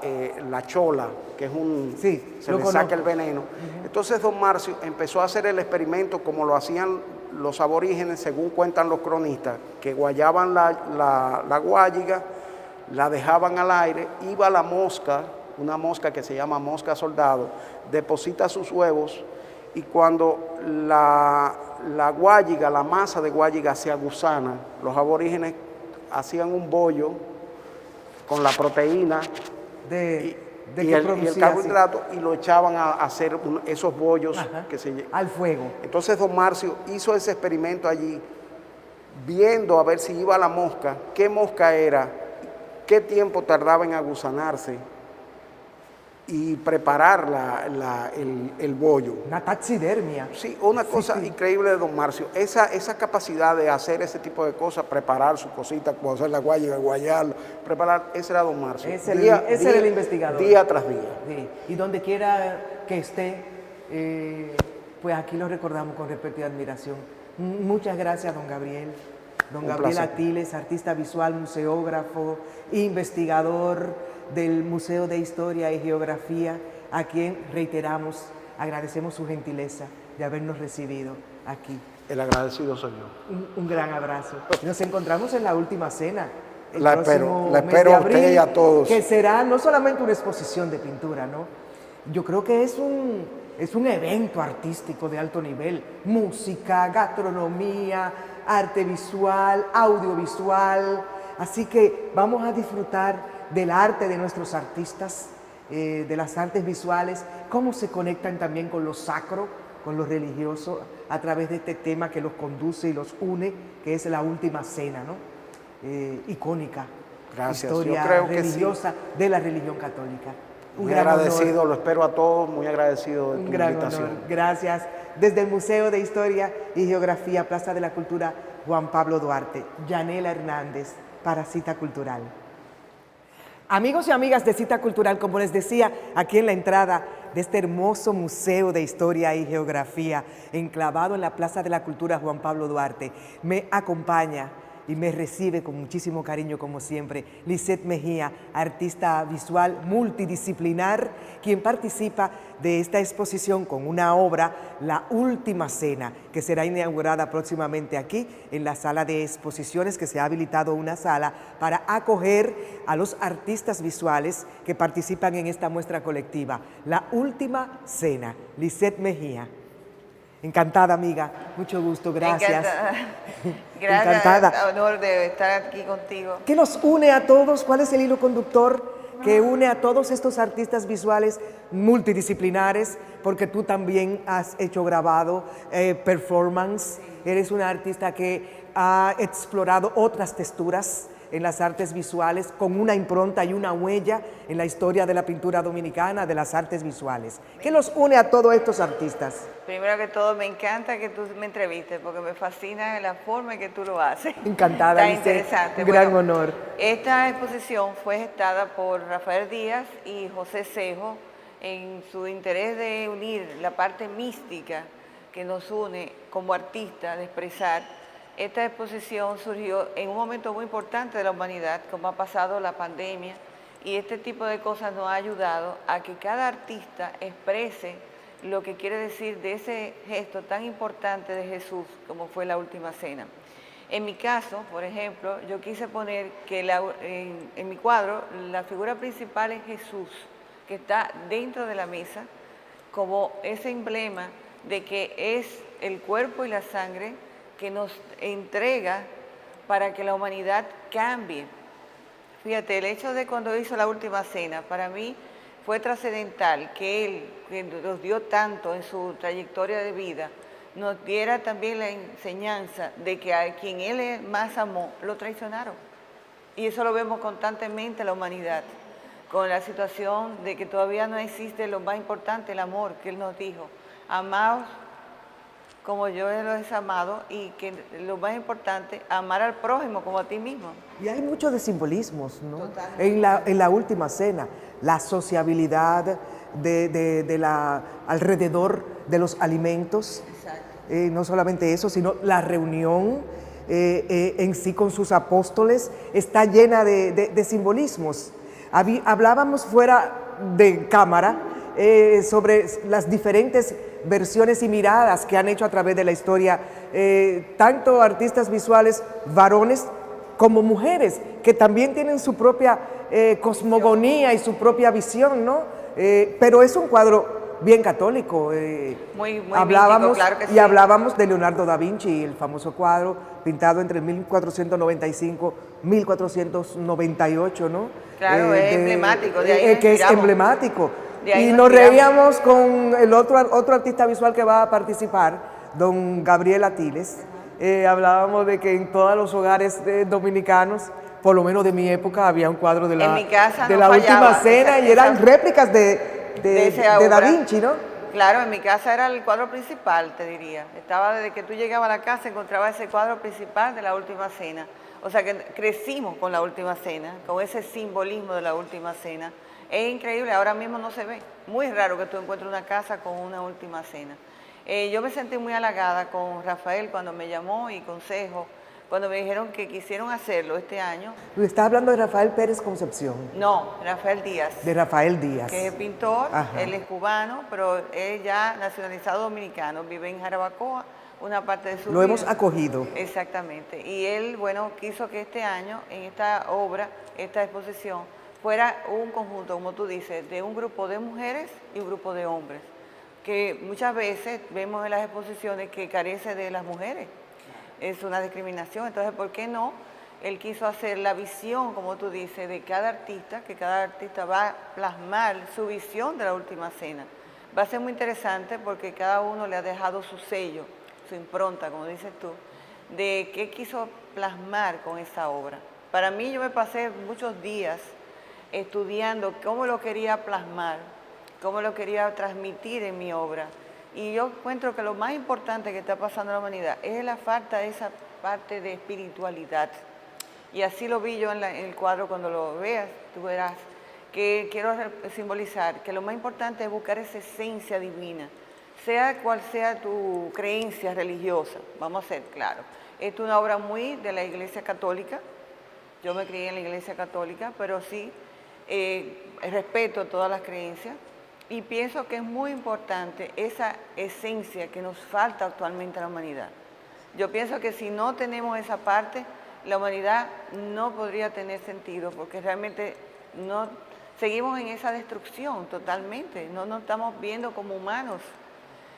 la chola, que es
Sí,
se
lo
le
conozco.
saca el veneno. Entonces don Marcio empezó a hacer el experimento como lo hacían los aborígenes, según cuentan los cronistas, que guayaban la guayiga, la dejaban al aire, iba la mosca, una mosca que se llama mosca soldado, deposita sus huevos y cuando la guayiga, la masa de guayiga se agusana, los aborígenes hacían un bollo con la proteína
de
y
que
el
producía, sí.
carbohidrato y lo echaban a hacer esos bollos
Ajá.
que se...
Al fuego.
Entonces don Marcio hizo ese experimento allí, viendo a ver si iba la mosca, qué mosca era, qué tiempo tardaba en agusanarse y preparar el bollo.
Una taxidermia.
Sí, una cosa increíble de don Marcio, esa capacidad de hacer ese tipo de cosas, preparar su cosita, como hacer la guayiga, guayarlo, preparar, ese era don Marcio.
Ese era el investigador.
Día tras día.
Sí, y donde quiera que esté, pues aquí lo recordamos con respeto y admiración. Muchas gracias, don Gabriel. Don
Un
Gabriel
placer.
Atiles, artista visual, museógrafo, investigador del Museo de Historia y Geografía, a quien reiteramos, agradecemos su gentileza de habernos recibido aquí.
El agradecido soy yo.
Un gran abrazo. Nos encontramos en la última cena. el
La
próximo
espero
mes de
a usted y a todos.
Que será no solamente una exposición de pintura, ¿no? Yo creo que es un evento artístico de alto nivel. Música, gastronomía, arte visual, audiovisual. Así que vamos a disfrutar del arte de nuestros artistas, de las artes visuales, cómo se conectan también con lo sacro, con lo religioso, a través de este tema que los conduce y los une, que es la última cena, ¿no? Icónica.
Gracias.
Historia
Yo creo que
religiosa de la religión católica. Un
Muy
gran
agradecido,
honor,
lo espero a todos, muy agradecido de
un
tu
gran
invitación.
honor. Gracias. Desde el Museo de Historia y Geografía, Plaza de la Cultura, Juan Pablo Duarte, Yanela Hernández, para Cita Cultural. Amigos y amigas de Cita Cultural, como les decía, aquí en la entrada de este hermoso Museo de Historia y Geografía, enclavado en la Plaza de la Cultura Juan Pablo Duarte, me acompaña y me recibe con muchísimo cariño como siempre, Lisette Mejía, artista visual multidisciplinar, quien participa de esta exposición con una obra, La Última Cena, que será inaugurada próximamente aquí en la sala de exposiciones, que se ha habilitado una sala para acoger a los artistas visuales que participan en esta muestra colectiva. La Última Cena, Lisette Mejía. Encantada, amiga. Mucho gusto, gracias.
Encantada. Gracias,
Encantada.
honor de estar aquí contigo.
¿Qué nos une a todos? ¿Cuál es el hilo conductor que une a todos estos artistas visuales multidisciplinares? Porque tú también has hecho grabado, performance. Eres una artista que ha explorado otras texturas en las artes visuales, con una impronta y una huella en la historia de la pintura dominicana, de las artes visuales. ¿Qué nos une a todos estos artistas?
Primero que todo, me encanta que tú me entrevistes porque me fascina la forma en que tú lo haces.
Encantada,
Está
Lisette.
interesante.
Un gran
Bueno,
honor.
Esta exposición fue gestada por Rafael Díaz y José Cejo en su interés de unir la parte mística que nos une como artistas, de expresar. Esta exposición surgió en un momento muy importante de la humanidad, como ha pasado la pandemia, y este tipo de cosas nos ha ayudado a que cada artista exprese lo que quiere decir de ese gesto tan importante de Jesús, como fue la Última Cena. En mi caso, por ejemplo, yo quise poner que en mi cuadro la figura principal es Jesús, que está dentro de la mesa, como ese emblema de que es el cuerpo y la sangre que nos entrega para que la humanidad cambie. Fíjate, el hecho de cuando hizo la Última Cena, para mí fue trascendental que Él, que nos dio tanto en su trayectoria de vida, nos diera también la enseñanza de que a quien Él más amó, lo traicionaron. Y eso lo vemos constantemente en la humanidad, con la situación de que todavía no existe lo más importante, el amor, que Él nos dijo. Amaos como yo los he amado, y que lo más importante, amar al prójimo como a ti mismo.
Y hay mucho de simbolismos, ¿no? En la Última Cena, la sociabilidad alrededor de los alimentos. No solamente eso, sino la reunión en sí con sus apóstoles está llena de simbolismos. Hablábamos fuera de cámara sobre las diferentes versiones y miradas que han hecho a través de la historia, tanto artistas visuales varones como mujeres, que también tienen su propia cosmogonía y su propia visión, ¿no? Pero es un cuadro bien católico.
Muy
hablábamos,
místico, claro que sí.
Y hablábamos de Leonardo da Vinci, el famoso cuadro pintado entre 1495 y 1498, ¿no?
Claro, es emblemático, de ahí nos
que es
inspiramos.
emblemático.
De ahí
Y
nos
nos
inspiramos.
reíamos con el otro artista visual que va a participar, don Gabriel Atiles. Hablábamos de que en todos los hogares dominicanos, por lo menos de mi época, había un cuadro de
En mi casa
de
no
la
fallaba
Última Cena, y eran réplicas de
esa
Da
obra.
Vinci, ¿no?
Claro, en mi casa era el cuadro principal, te diría. Estaba desde que tú llegabas a la casa, encontrabas ese cuadro principal de la Última Cena. O sea que crecimos con la Última Cena, con ese simbolismo de la Última Cena. Es increíble, ahora mismo no se ve. Muy raro que tú encuentres una casa con una Última Cena. Yo me sentí muy halagada con Rafael cuando me llamó y con Cejo, cuando me dijeron que quisieron hacerlo este año.
Está hablando de Rafael Pérez Concepción,
No, Rafael Díaz,
de Rafael Díaz.
que es pintor,
Ajá.
él es cubano, pero es ya nacionalizado dominicano, vive en Jarabacoa, una parte de su
Lo
vida.
hemos acogido.
Exactamente. Y él, bueno, quiso que este año, en esta obra, esta exposición, fuera un conjunto, como tú dices, de un grupo de mujeres y un grupo de hombres, que muchas veces vemos en las exposiciones que carece de las mujeres. Es una discriminación. Entonces, ¿por qué no? Él quiso hacer la visión, como tú dices, de cada artista, que cada artista va a plasmar su visión de la Última Cena. Va a ser muy interesante porque cada uno le ha dejado su sello, su impronta, como dices tú, de qué quiso plasmar con esta obra. Para mí, yo me pasé muchos días estudiando cómo lo quería plasmar, cómo lo quería transmitir en mi obra. Y yo encuentro que lo más importante que está pasando en la humanidad es la falta de esa parte de espiritualidad. Y así lo vi yo en el cuadro. Cuando lo veas, tú verás que quiero simbolizar que lo más importante es buscar esa esencia divina, sea cual sea tu creencia religiosa, vamos a ser claros. es una obra muy de la Iglesia Católica. Yo me crié en la Iglesia Católica, pero sí respeto todas las creencias y pienso que es muy importante esa esencia que nos falta actualmente a la humanidad. Yo pienso que si no tenemos esa parte, la humanidad no podría tener sentido, porque realmente no seguimos en esa destrucción totalmente, no nos estamos viendo como humanos.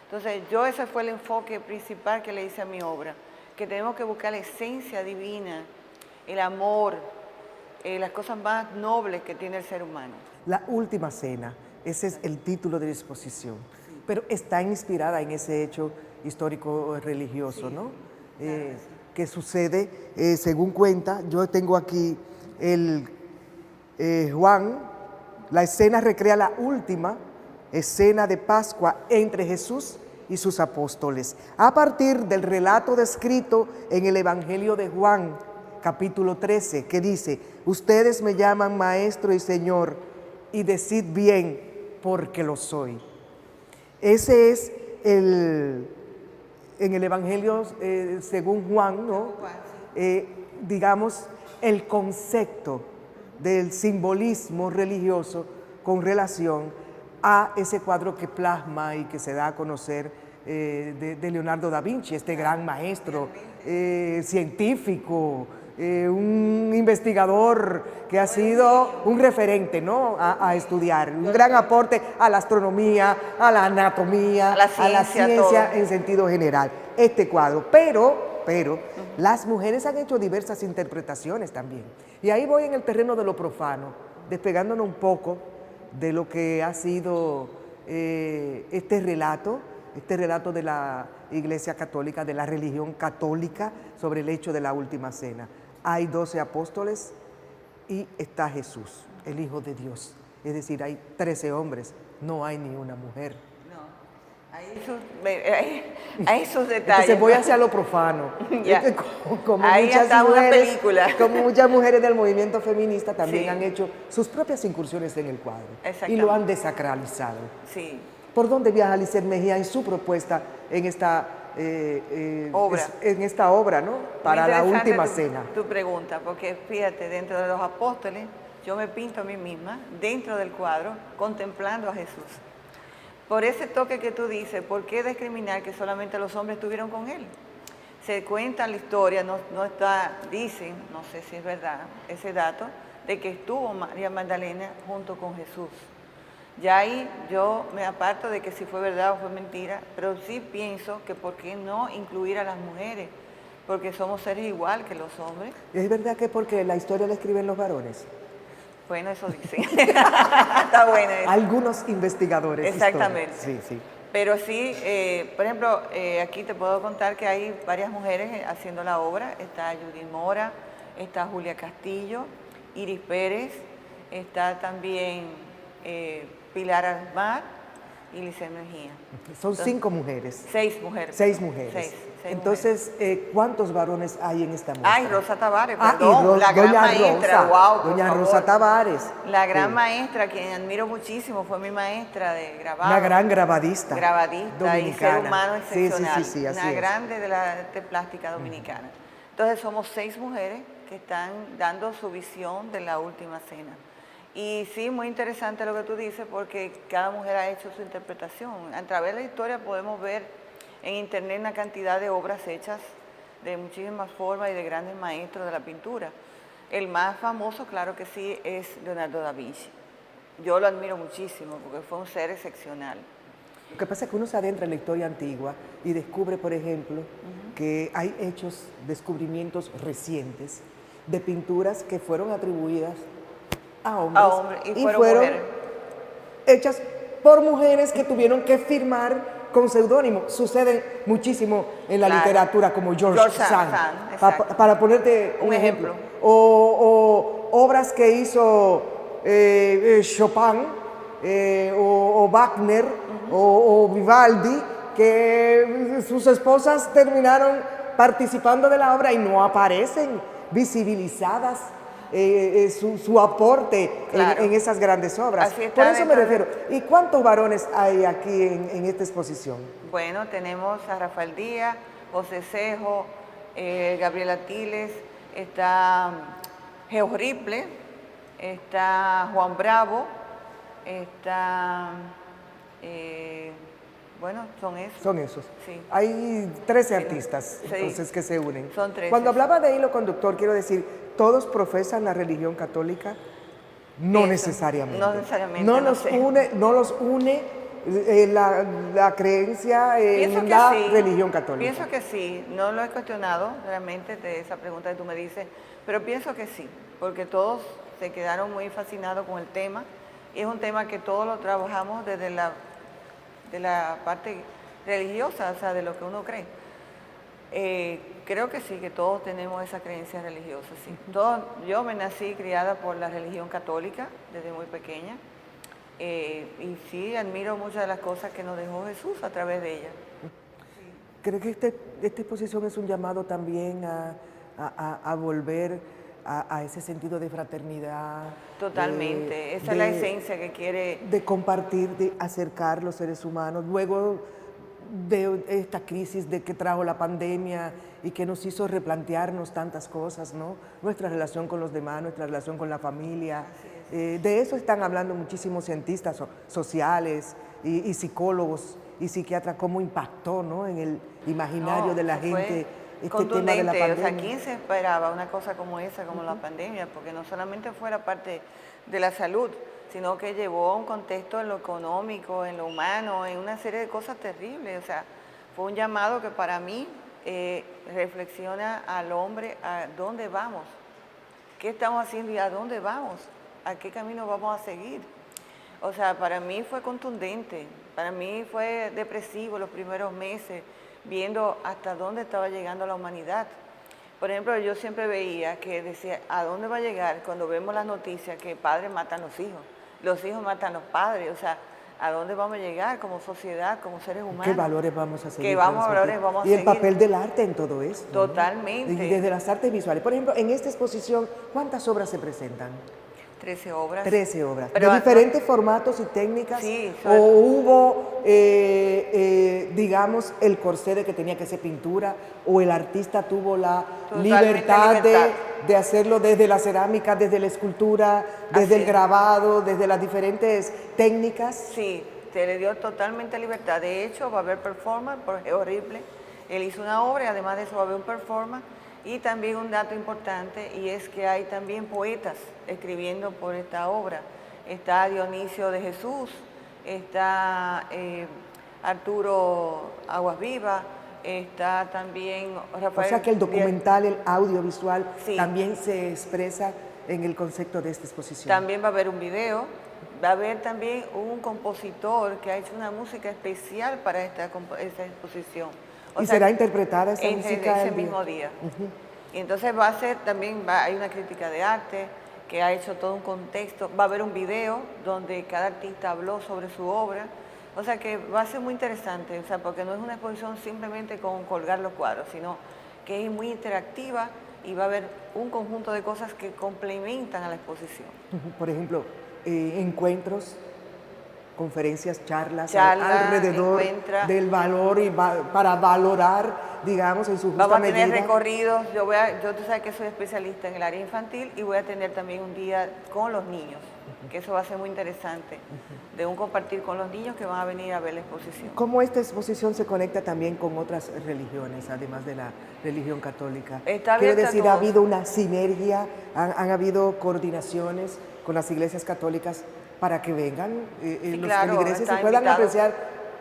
Entonces, ese fue el enfoque principal que le hice a mi obra, que tenemos que buscar la esencia divina, el amor, las cosas más nobles que tiene el ser humano.
La Última Cena, ese es el título de la exposición, pero está inspirada en ese hecho histórico religioso, ¿no? Que sucede, según cuenta, yo tengo aquí Juan, la escena recrea la última escena de Pascua entre Jesús y sus apóstoles, a partir del relato descrito en el Evangelio de Juan, capítulo 13, que dice: ustedes me llaman Maestro y Señor, y decid bien, porque lo soy. Ese es en el Evangelio según Juan, ¿no? Digamos, el concepto del simbolismo religioso con relación a ese cuadro que plasma y que se da a conocer de Leonardo da Vinci, este gran maestro científico, un investigador que ha sido un referente, ¿no? a estudiar, un gran aporte a la astronomía, a la anatomía, a la ciencia en sentido general. Este cuadro, pero las mujeres han hecho diversas interpretaciones también. Y ahí voy en el terreno de lo profano, despegándonos un poco de lo que ha sido este relato de la Iglesia Católica, de la religión católica sobre el hecho de la Última Cena. Hay 12 apóstoles y está Jesús, el Hijo de Dios. Es decir, hay 13 hombres, no hay ni una mujer.
Hay sus detalles.
Entonces voy hacia lo profano. Como
ahí
muchas
está
mujeres,
una película.
Como muchas mujeres del movimiento feminista también han hecho sus propias incursiones en el cuadro y lo han desacralizado.
Sí.
¿Por dónde viaja Lisset Mejía en su propuesta en esta obra, ¿no? Para la Última Cena?
Tu pregunta, porque fíjate, dentro de los apóstoles, yo me pinto a mí misma dentro del cuadro contemplando a Jesús. Por ese toque que tú dices, ¿por qué discriminar que solamente los hombres estuvieron con él? Se cuenta la historia, no está, dicen, no sé si es verdad ese dato, de que estuvo María Magdalena junto con Jesús. Ya ahí yo me aparto de que si fue verdad o fue mentira, pero sí pienso que por qué no incluir a las mujeres, porque somos seres igual que los hombres.
¿Es verdad que porque la historia la escriben los varones?
Bueno, eso dicen. Está bueno eso.
Algunos investigadores.
Exactamente.
Sí.
Pero sí, por ejemplo, aquí te puedo contar que hay varias mujeres haciendo la obra. Está Judy Mora, está Julia Castillo, Iris Pérez, está también Pilar Almar y Lisset Mejía.
Son 5 mujeres.
6 mujeres.
6 mujeres.
Seis
Entonces, ¿cuántos varones hay en esta muestra?
Ay, Rosa Tavares, perdón,
la
gran
doña
maestra,
Rosa,
wow,
doña
por
Rosa
favor.
Tavares.
La gran maestra, quien admiro muchísimo, fue mi maestra de grabado.
Una gran grabadista.
Grabadista
dominicana.
y ser humano excepcional.
Sí, así
una
es.
grande de la arte plástica dominicana. Entonces somos 6 mujeres que están dando su visión de la Última Cena. Y sí, muy interesante lo que tú dices, porque cada mujer ha hecho su interpretación. A través de la historia podemos ver en internet una cantidad de obras hechas de muchísimas formas y de grandes maestros de la pintura. El más famoso, claro que sí, es Leonardo da Vinci. Yo lo admiro muchísimo porque fue un ser excepcional.
Lo que pasa es que uno se adentra en la historia antigua y descubre, por ejemplo, que hay descubrimientos recientes de pinturas que fueron atribuidas a hombres
y fueron
hechas por mujeres que tuvieron que firmar con seudónimo. Sucede muchísimo en la literatura, como George Sand, para ponerte un ejemplo. O obras que hizo Chopin o Wagner o Vivaldi, que sus esposas terminaron participando de la obra y no aparecen visibilizadas su aporte en esas grandes obras. Por eso me refiero. ¿Y cuántos varones hay aquí en esta exposición?
Bueno, tenemos a Rafael Díaz, José Cejo, Gabriela Tiles, está Geo Riple, está Juan Bravo, está, bueno, son esos.
Son esos.
Sí.
Hay 13
Sí.
artistas,
Sí.
entonces, que se unen.
Son 13.
Cuando hablaba de hilo conductor, quiero decir, ¿todos profesan la religión católica? No
Pienso,
necesariamente.
no necesariamente,
No
no
nos
sé.
une, no los une la creencia
Pienso
en
que
la
sí.
religión católica.
Pienso que sí, no lo he cuestionado realmente de esa pregunta que tú me dices, pero pienso que sí, porque todos se quedaron muy fascinados con el tema y es un tema que todos lo trabajamos desde de la parte religiosa, o sea, de lo que uno cree. Creo que sí, que todos tenemos esa creencia religiosa, sí. Yo me nací criada por la religión católica desde muy pequeña y sí, admiro muchas de las cosas que nos dejó Jesús a través de ella.
¿Cree que esta exposición es un llamado también a volver a ese sentido de fraternidad?
Totalmente, esa es la esencia que quiere.
De compartir, de acercar los seres humanos. Luego de esta crisis de que trajo la pandemia y que nos hizo replantearnos tantas cosas, ¿no? Nuestra relación con los demás, nuestra relación con la familia. De eso están hablando muchísimos cientistas sociales y psicólogos y psiquiatras, cómo impactó, ¿no?, en el imaginario de la gente este tema de la pandemia.
O sea, ¿quién se esperaba una cosa como esa, como la pandemia? Porque no solamente fue la parte de la salud, sino que llevó a un contexto en lo económico, en lo humano, en una serie de cosas terribles. O sea, fue un llamado que para mí reflexiona al hombre a dónde vamos, qué estamos haciendo y a dónde vamos, a qué camino vamos a seguir. O sea, para mí fue contundente, para mí fue depresivo los primeros meses, viendo hasta dónde estaba llegando la humanidad. Por ejemplo, yo siempre veía que decía, ¿a dónde va a llegar cuando vemos las noticias que padres matan a los hijos matan a los padres? O sea, ¿a dónde vamos a llegar como sociedad, como seres humanos?
¿Qué valores vamos a seguir?
¿Qué valores vamos a
seguir? Y el
seguir?
papel del arte en todo esto, ¿no?
Totalmente.
Y desde las artes visuales. Por ejemplo, en esta exposición, ¿cuántas obras se presentan?
13 obras.
13 obras.
Pero
¿De diferentes formatos y técnicas?
Sí.
¿O hubo, digamos, el corsé de que tenía que ser pintura? ¿O el artista tuvo la libertad de hacerlo desde la cerámica, desde la escultura, desde el grabado, desde las diferentes técnicas?
Sí, se le dio totalmente libertad. De hecho, va a haber performance por Geo Riple. Él hizo una obra y además de eso va a haber un performance. Y también un dato importante, y es que hay también poetas escribiendo por esta obra. Está Dionisio de Jesús, está Arturo Aguas Vivas, está también Rafael.
O sea que el documental, el audiovisual,
sí,
también se expresa en el concepto de esta exposición.
También va a haber un video, va a haber también un compositor que ha hecho una música especial para esta exposición.
¿Y será interpretada esa música
ese mismo día? Y entonces va a ser también, hay una crítica de arte que ha hecho todo un contexto, va a haber un video donde cada artista habló sobre su obra, o sea que va a ser muy interesante, o sea, porque no es una exposición simplemente con colgar los cuadros, sino que es muy interactiva y va a haber un conjunto de cosas que complementan a la exposición.
Por ejemplo, encuentros, conferencias, charlas alrededor del valor y para valorar, digamos, en su justa
Vamos a
medida.
tener recorridos, yo tú sabes que soy especialista en el área infantil y voy a tener también un día con los niños, que eso va a ser muy interesante, de un compartir con los niños que van a venir a ver la exposición.
¿Cómo esta exposición se conecta también con otras religiones, además de la religión católica?
Está
Quiero
abierta
decir,
a
¿ha
todos.
habido una sinergia, han habido coordinaciones con las iglesias católicas para que vengan los
claro,
feligreses y
está
puedan
invitado.
apreciar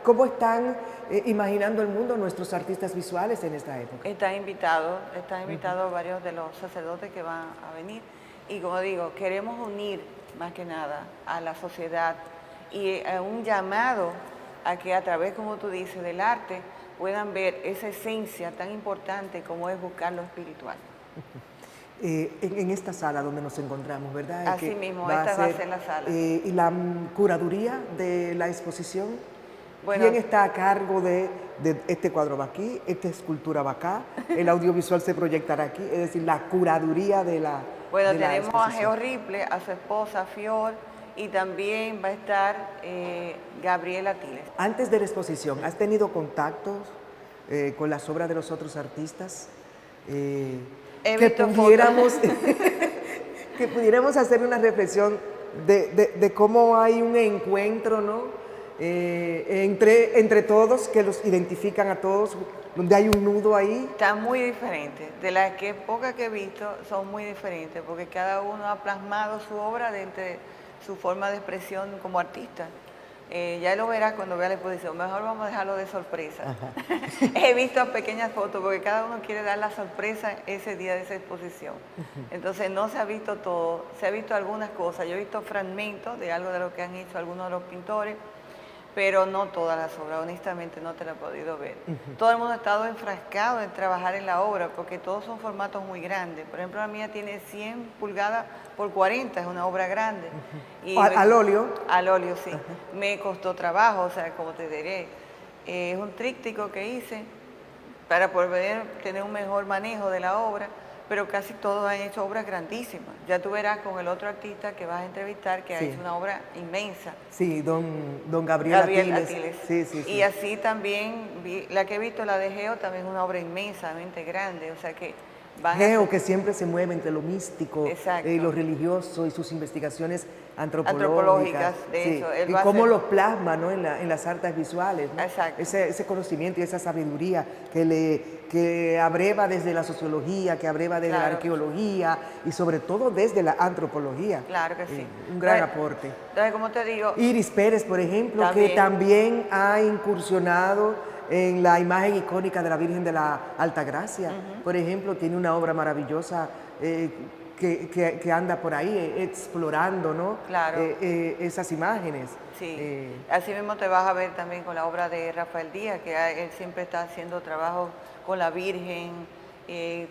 cómo están imaginando el mundo nuestros artistas visuales en esta época?
Están invitados varios de los sacerdotes que van a venir y como digo, queremos unir más que nada a la sociedad y un llamado a que a través, como tú dices, del arte puedan ver esa esencia tan importante como es buscar lo espiritual.
En esta sala donde nos encontramos, ¿verdad?
Así mismo, esta va a ser la sala.
¿Y la curaduría de la exposición?
Bueno,
¿Quién está a cargo de este cuadro va aquí, esta escultura va acá, el audiovisual se proyectará aquí? Es decir, la curaduría de la
Bueno,
de la
tenemos a
exposición.
Geo Riple, a su esposa Fior y también va a estar Gabriela Tiles.
Antes de la exposición, ¿has tenido contactos con las obras de los otros artistas?
He
que
visto
pudiéramos, que pudiéramos hacer una reflexión de cómo hay un encuentro, ¿no? Entre todos, que los identifican a todos, donde hay un nudo ahí.
Está muy diferente. De las que pocas que he visto son muy diferentes, porque cada uno ha plasmado su obra dentro de su forma de expresión como artista. Ya lo verás cuando vea la exposición. Mejor vamos a dejarlo de sorpresa. He visto pequeñas fotos porque cada uno quiere dar la sorpresa ese día de esa exposición. Entonces no se ha visto todo, se ha visto algunas cosas. Yo he visto fragmentos de algo de lo que han hecho algunos de los pintores, pero no todas las obras, honestamente no te la he podido ver. Todo el mundo ha estado enfrascado en trabajar en la obra porque todos son formatos muy grandes. Por ejemplo, la mía tiene 100 pulgadas por 40, es una obra grande. Y
¿Al óleo?
Al óleo, sí. Me costó trabajo, o sea, como te diré, es un tríptico que hice para poder tener un mejor manejo de la obra, pero casi todos han hecho obras grandísimas. Ya tú verás con el otro artista que vas a entrevistar que ha hecho una obra inmensa.
Sí, don Gabriel
Atiles.
Sí.
Y así también, la que he visto, la de Geo, también es una obra inmensamente grande, o sea que
Geo, que siempre se mueve entre lo místico y lo
Exacto.
religioso y sus investigaciones
Antropológicas, de hecho, él
y
va a
cómo
hacer-
los plasma, ¿no? en las artes visuales, ¿no?
Exacto.
Ese conocimiento y esa sabiduría que abreva desde la sociología, que abreva desde la
Claro.
arqueología y sobre todo desde la antropología.
Claro que sí.
Un gran
Entonces-
aporte.
Entonces, como te digo,
Iris Pérez, por ejemplo,
También.
que también ha incursionado en la imagen icónica de la Virgen de la Altagracia. Por ejemplo, tiene una obra maravillosa que anda por ahí explorando, ¿no?
Claro.
Esas imágenes.
sí, así mismo te vas a ver también con la obra de Rafael Díaz, que él siempre está haciendo trabajo con la Virgen,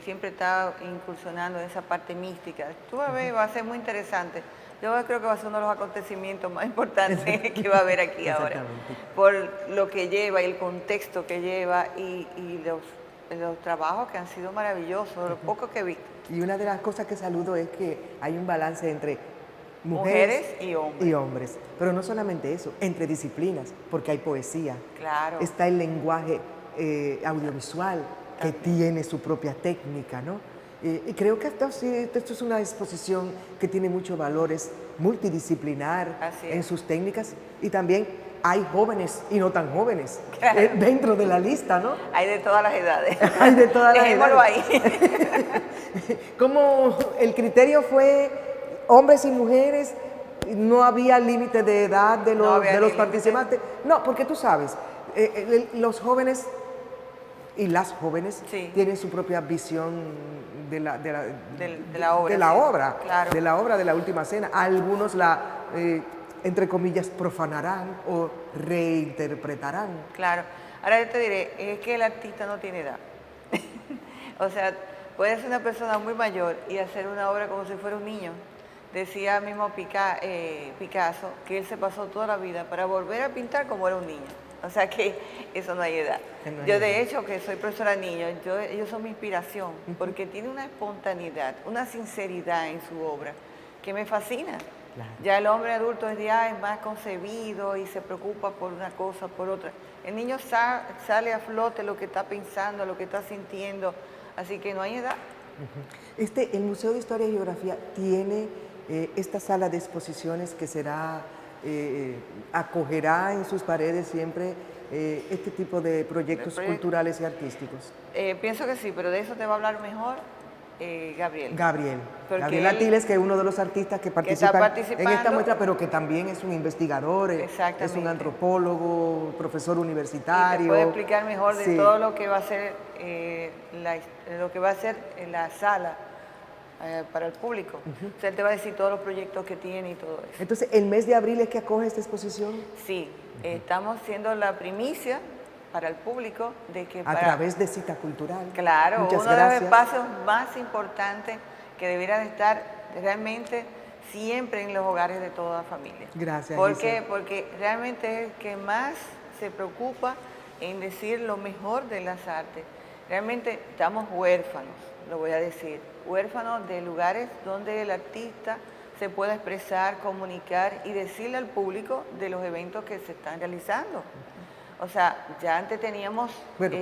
siempre está incursionando en esa parte mística. Tú vas a ver, va a ser muy interesante. Yo creo que va a ser uno de los acontecimientos más importantes que va a haber aquí ahora, por lo que lleva y el contexto que lleva y los trabajos que han sido maravillosos, los pocos que he visto.
Y una de las cosas que saludo es que hay un balance entre
Mujeres
mujeres
y hombres.
Pero no solamente eso, entre disciplinas, porque hay poesía.
Claro.
Está el lenguaje audiovisual que tiene su propia técnica, ¿no? Y creo que esto es una exposición que tiene muchos valores multidisciplinar
Así es.
en sus técnicas y también hay jóvenes y no tan jóvenes
Claro.
dentro de la lista, ¿no?
Hay de todas las edades.
Hay de todas las
Dejémoslo
edades.
ahí.
Como el criterio fue hombres y mujeres, no había límite de edad de
No
los,
había
de los
límite.
participantes. No, porque tú sabes, los jóvenes y las jóvenes
Sí.
tienen su propia visión de la
obra,
de la
sí,
obra,
claro.
de la obra de la Última Cena. Algunos la, entre comillas, profanarán o reinterpretarán.
Claro. Ahora yo te diré, es que el artista no tiene edad. O sea, puede ser una persona muy mayor y hacer una obra como si fuera un niño. Decía mismo Picasso que él se pasó toda la vida para volver a pintar como era un niño. O sea que eso no hay edad.
Que no hay
Yo
edad.
de hecho que soy profesora de niños, ellos son mi inspiración porque tiene una espontaneidad, una sinceridad en su obra que me fascina.
Claro.
Ya el hombre adulto es más concebido y se preocupa por una cosa, por otra. El niño sale a flote lo que está pensando, lo que está sintiendo, así que no hay edad.
El Museo de Historia y Geografía tiene esta sala de exposiciones que acogerá en sus paredes siempre este tipo de proyectos culturales y artísticos.
Pienso que sí, pero de eso te va a hablar mejor Gabriel.
Gabriel
Porque él-
Atiles, que es uno de los artistas que participan en
participando.
esta muestra, pero que también es un investigador, es un
Exactamente.
antropólogo, profesor
Y
universitario.
te puede explicar mejor de
Sí.
todo lo que va a ser lo que va a ser en la sala para el público. O sea, él te va a decir todos los proyectos que tiene y todo eso.
Entonces, ¿el mes de abril es que acoge esta exposición?
Sí, estamos siendo la primicia para el público de que
A través de Cita Cultural.
Claro,
Muchas
uno de
gracias.
los espacios más importantes que debiera de estar realmente siempre en los hogares de toda familia.
Gracias,
¿Por
Giselle.
qué? Porque realmente es el que más se preocupa en decir lo mejor de las artes. Realmente estamos huérfanos, lo voy a decir, huérfanos de lugares donde el artista se pueda expresar, comunicar y decirle al público de los eventos que se están realizando. O sea, ya antes teníamos...
Bueno,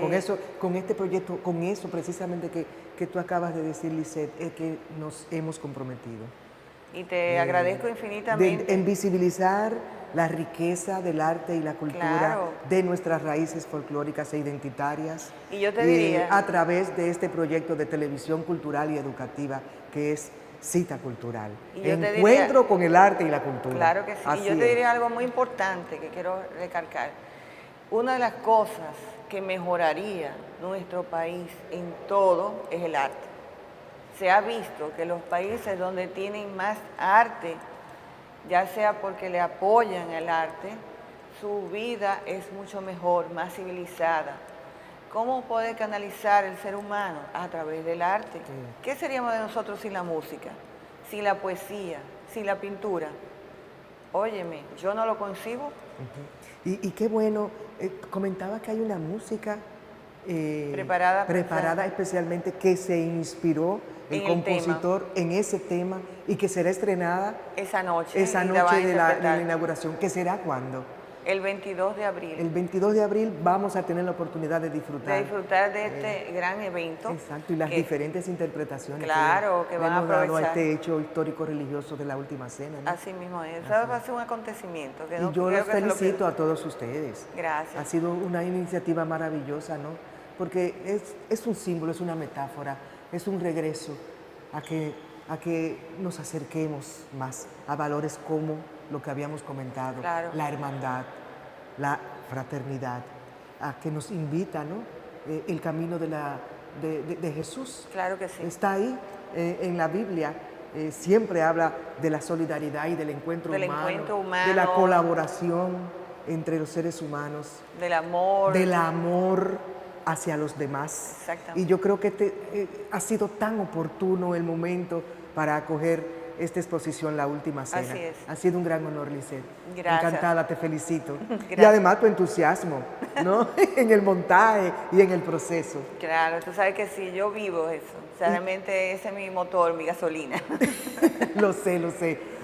con este proyecto, con eso precisamente que tú acabas de decir, Lisette, es que nos hemos comprometido.
Y te agradezco infinitamente.
En visibilizar la riqueza del arte y la cultura
Claro.
de nuestras raíces folclóricas e identitarias.
Y yo te diría...
a través de este proyecto de televisión cultural y educativa que es Cita Cultural.
Y yo te
Encuentro
diría-
con el arte y la cultura.
Claro que sí.
Así
Y yo
es.
te diría algo muy importante que quiero recalcar. Una de las cosas que mejoraría nuestro país en todo es el arte. Se ha visto que los países donde tienen más arte, ya sea porque le apoyan el arte, su vida es mucho mejor, más civilizada. ¿Cómo puede canalizar el ser humano? A través del arte. ¿Qué seríamos de nosotros sin la música, sin la poesía, sin la pintura? Óyeme, yo no lo concibo.
Y qué bueno, comentaba que hay una música
Preparada
especialmente que se inspiró el
En el
compositor en ese tema y que será estrenada
esa noche.
esa
y
noche
van a
de la
interpretar.
inauguración. ¿Que será cuándo?
El 22 de abril.
El 22 de abril vamos a tener la oportunidad de disfrutar.
De disfrutar de este gran evento.
Exacto, y las
que-
diferentes interpretaciones
Claro, que
le
van a
hemos dado a
aprovechar.
este hecho histórico religioso de la última cena, ¿no?
Así mismo es. Eso va a ser un acontecimiento. Que
Y
no
yo
creo
los
que se lo
felicito
pierdan.
a todos ustedes.
Gracias.
Ha sido una iniciativa maravillosa, ¿no? Porque es un símbolo, es una metáfora, es un regreso a que nos acerquemos más a valores como lo que habíamos comentado,
Claro.
la hermandad, la fraternidad, a que nos invita, ¿no? El camino de Jesús.
Claro que sí.
Está ahí en la Biblia. Siempre habla de la solidaridad y del encuentro
Del
humano,
encuentro humano.
de la colaboración entre los seres humanos,
Del amor.
del amor hacia los demás.
Exactamente.
Y yo creo que ha sido tan oportuno el momento para acoger esta exposición, la última cena.
Así es.
Ha sido un gran honor, Lisette.
Gracias.
Encantada, te felicito. Y
Gracias.
además tu entusiasmo, ¿no? En el montaje y en el proceso.
Claro, tú sabes que sí, yo vivo eso. O sea, realmente ese es mi motor, mi gasolina.
Lo sé.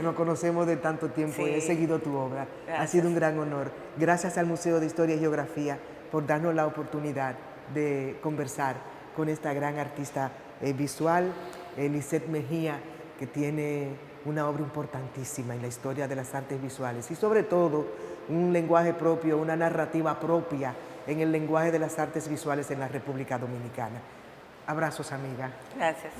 Nos conocemos de tanto tiempo y he
Sí.
seguido tu obra. Ha
Gracias.
sido un gran honor. Gracias al Museo de Historia y Geografía por darnos la oportunidad de conversar con esta gran artista visual, Lisette Mejía, que tiene una obra importantísima en la historia de las artes visuales y sobre todo un lenguaje propio, una narrativa propia en el lenguaje de las artes visuales en la República Dominicana. Abrazos, amiga.
Gracias.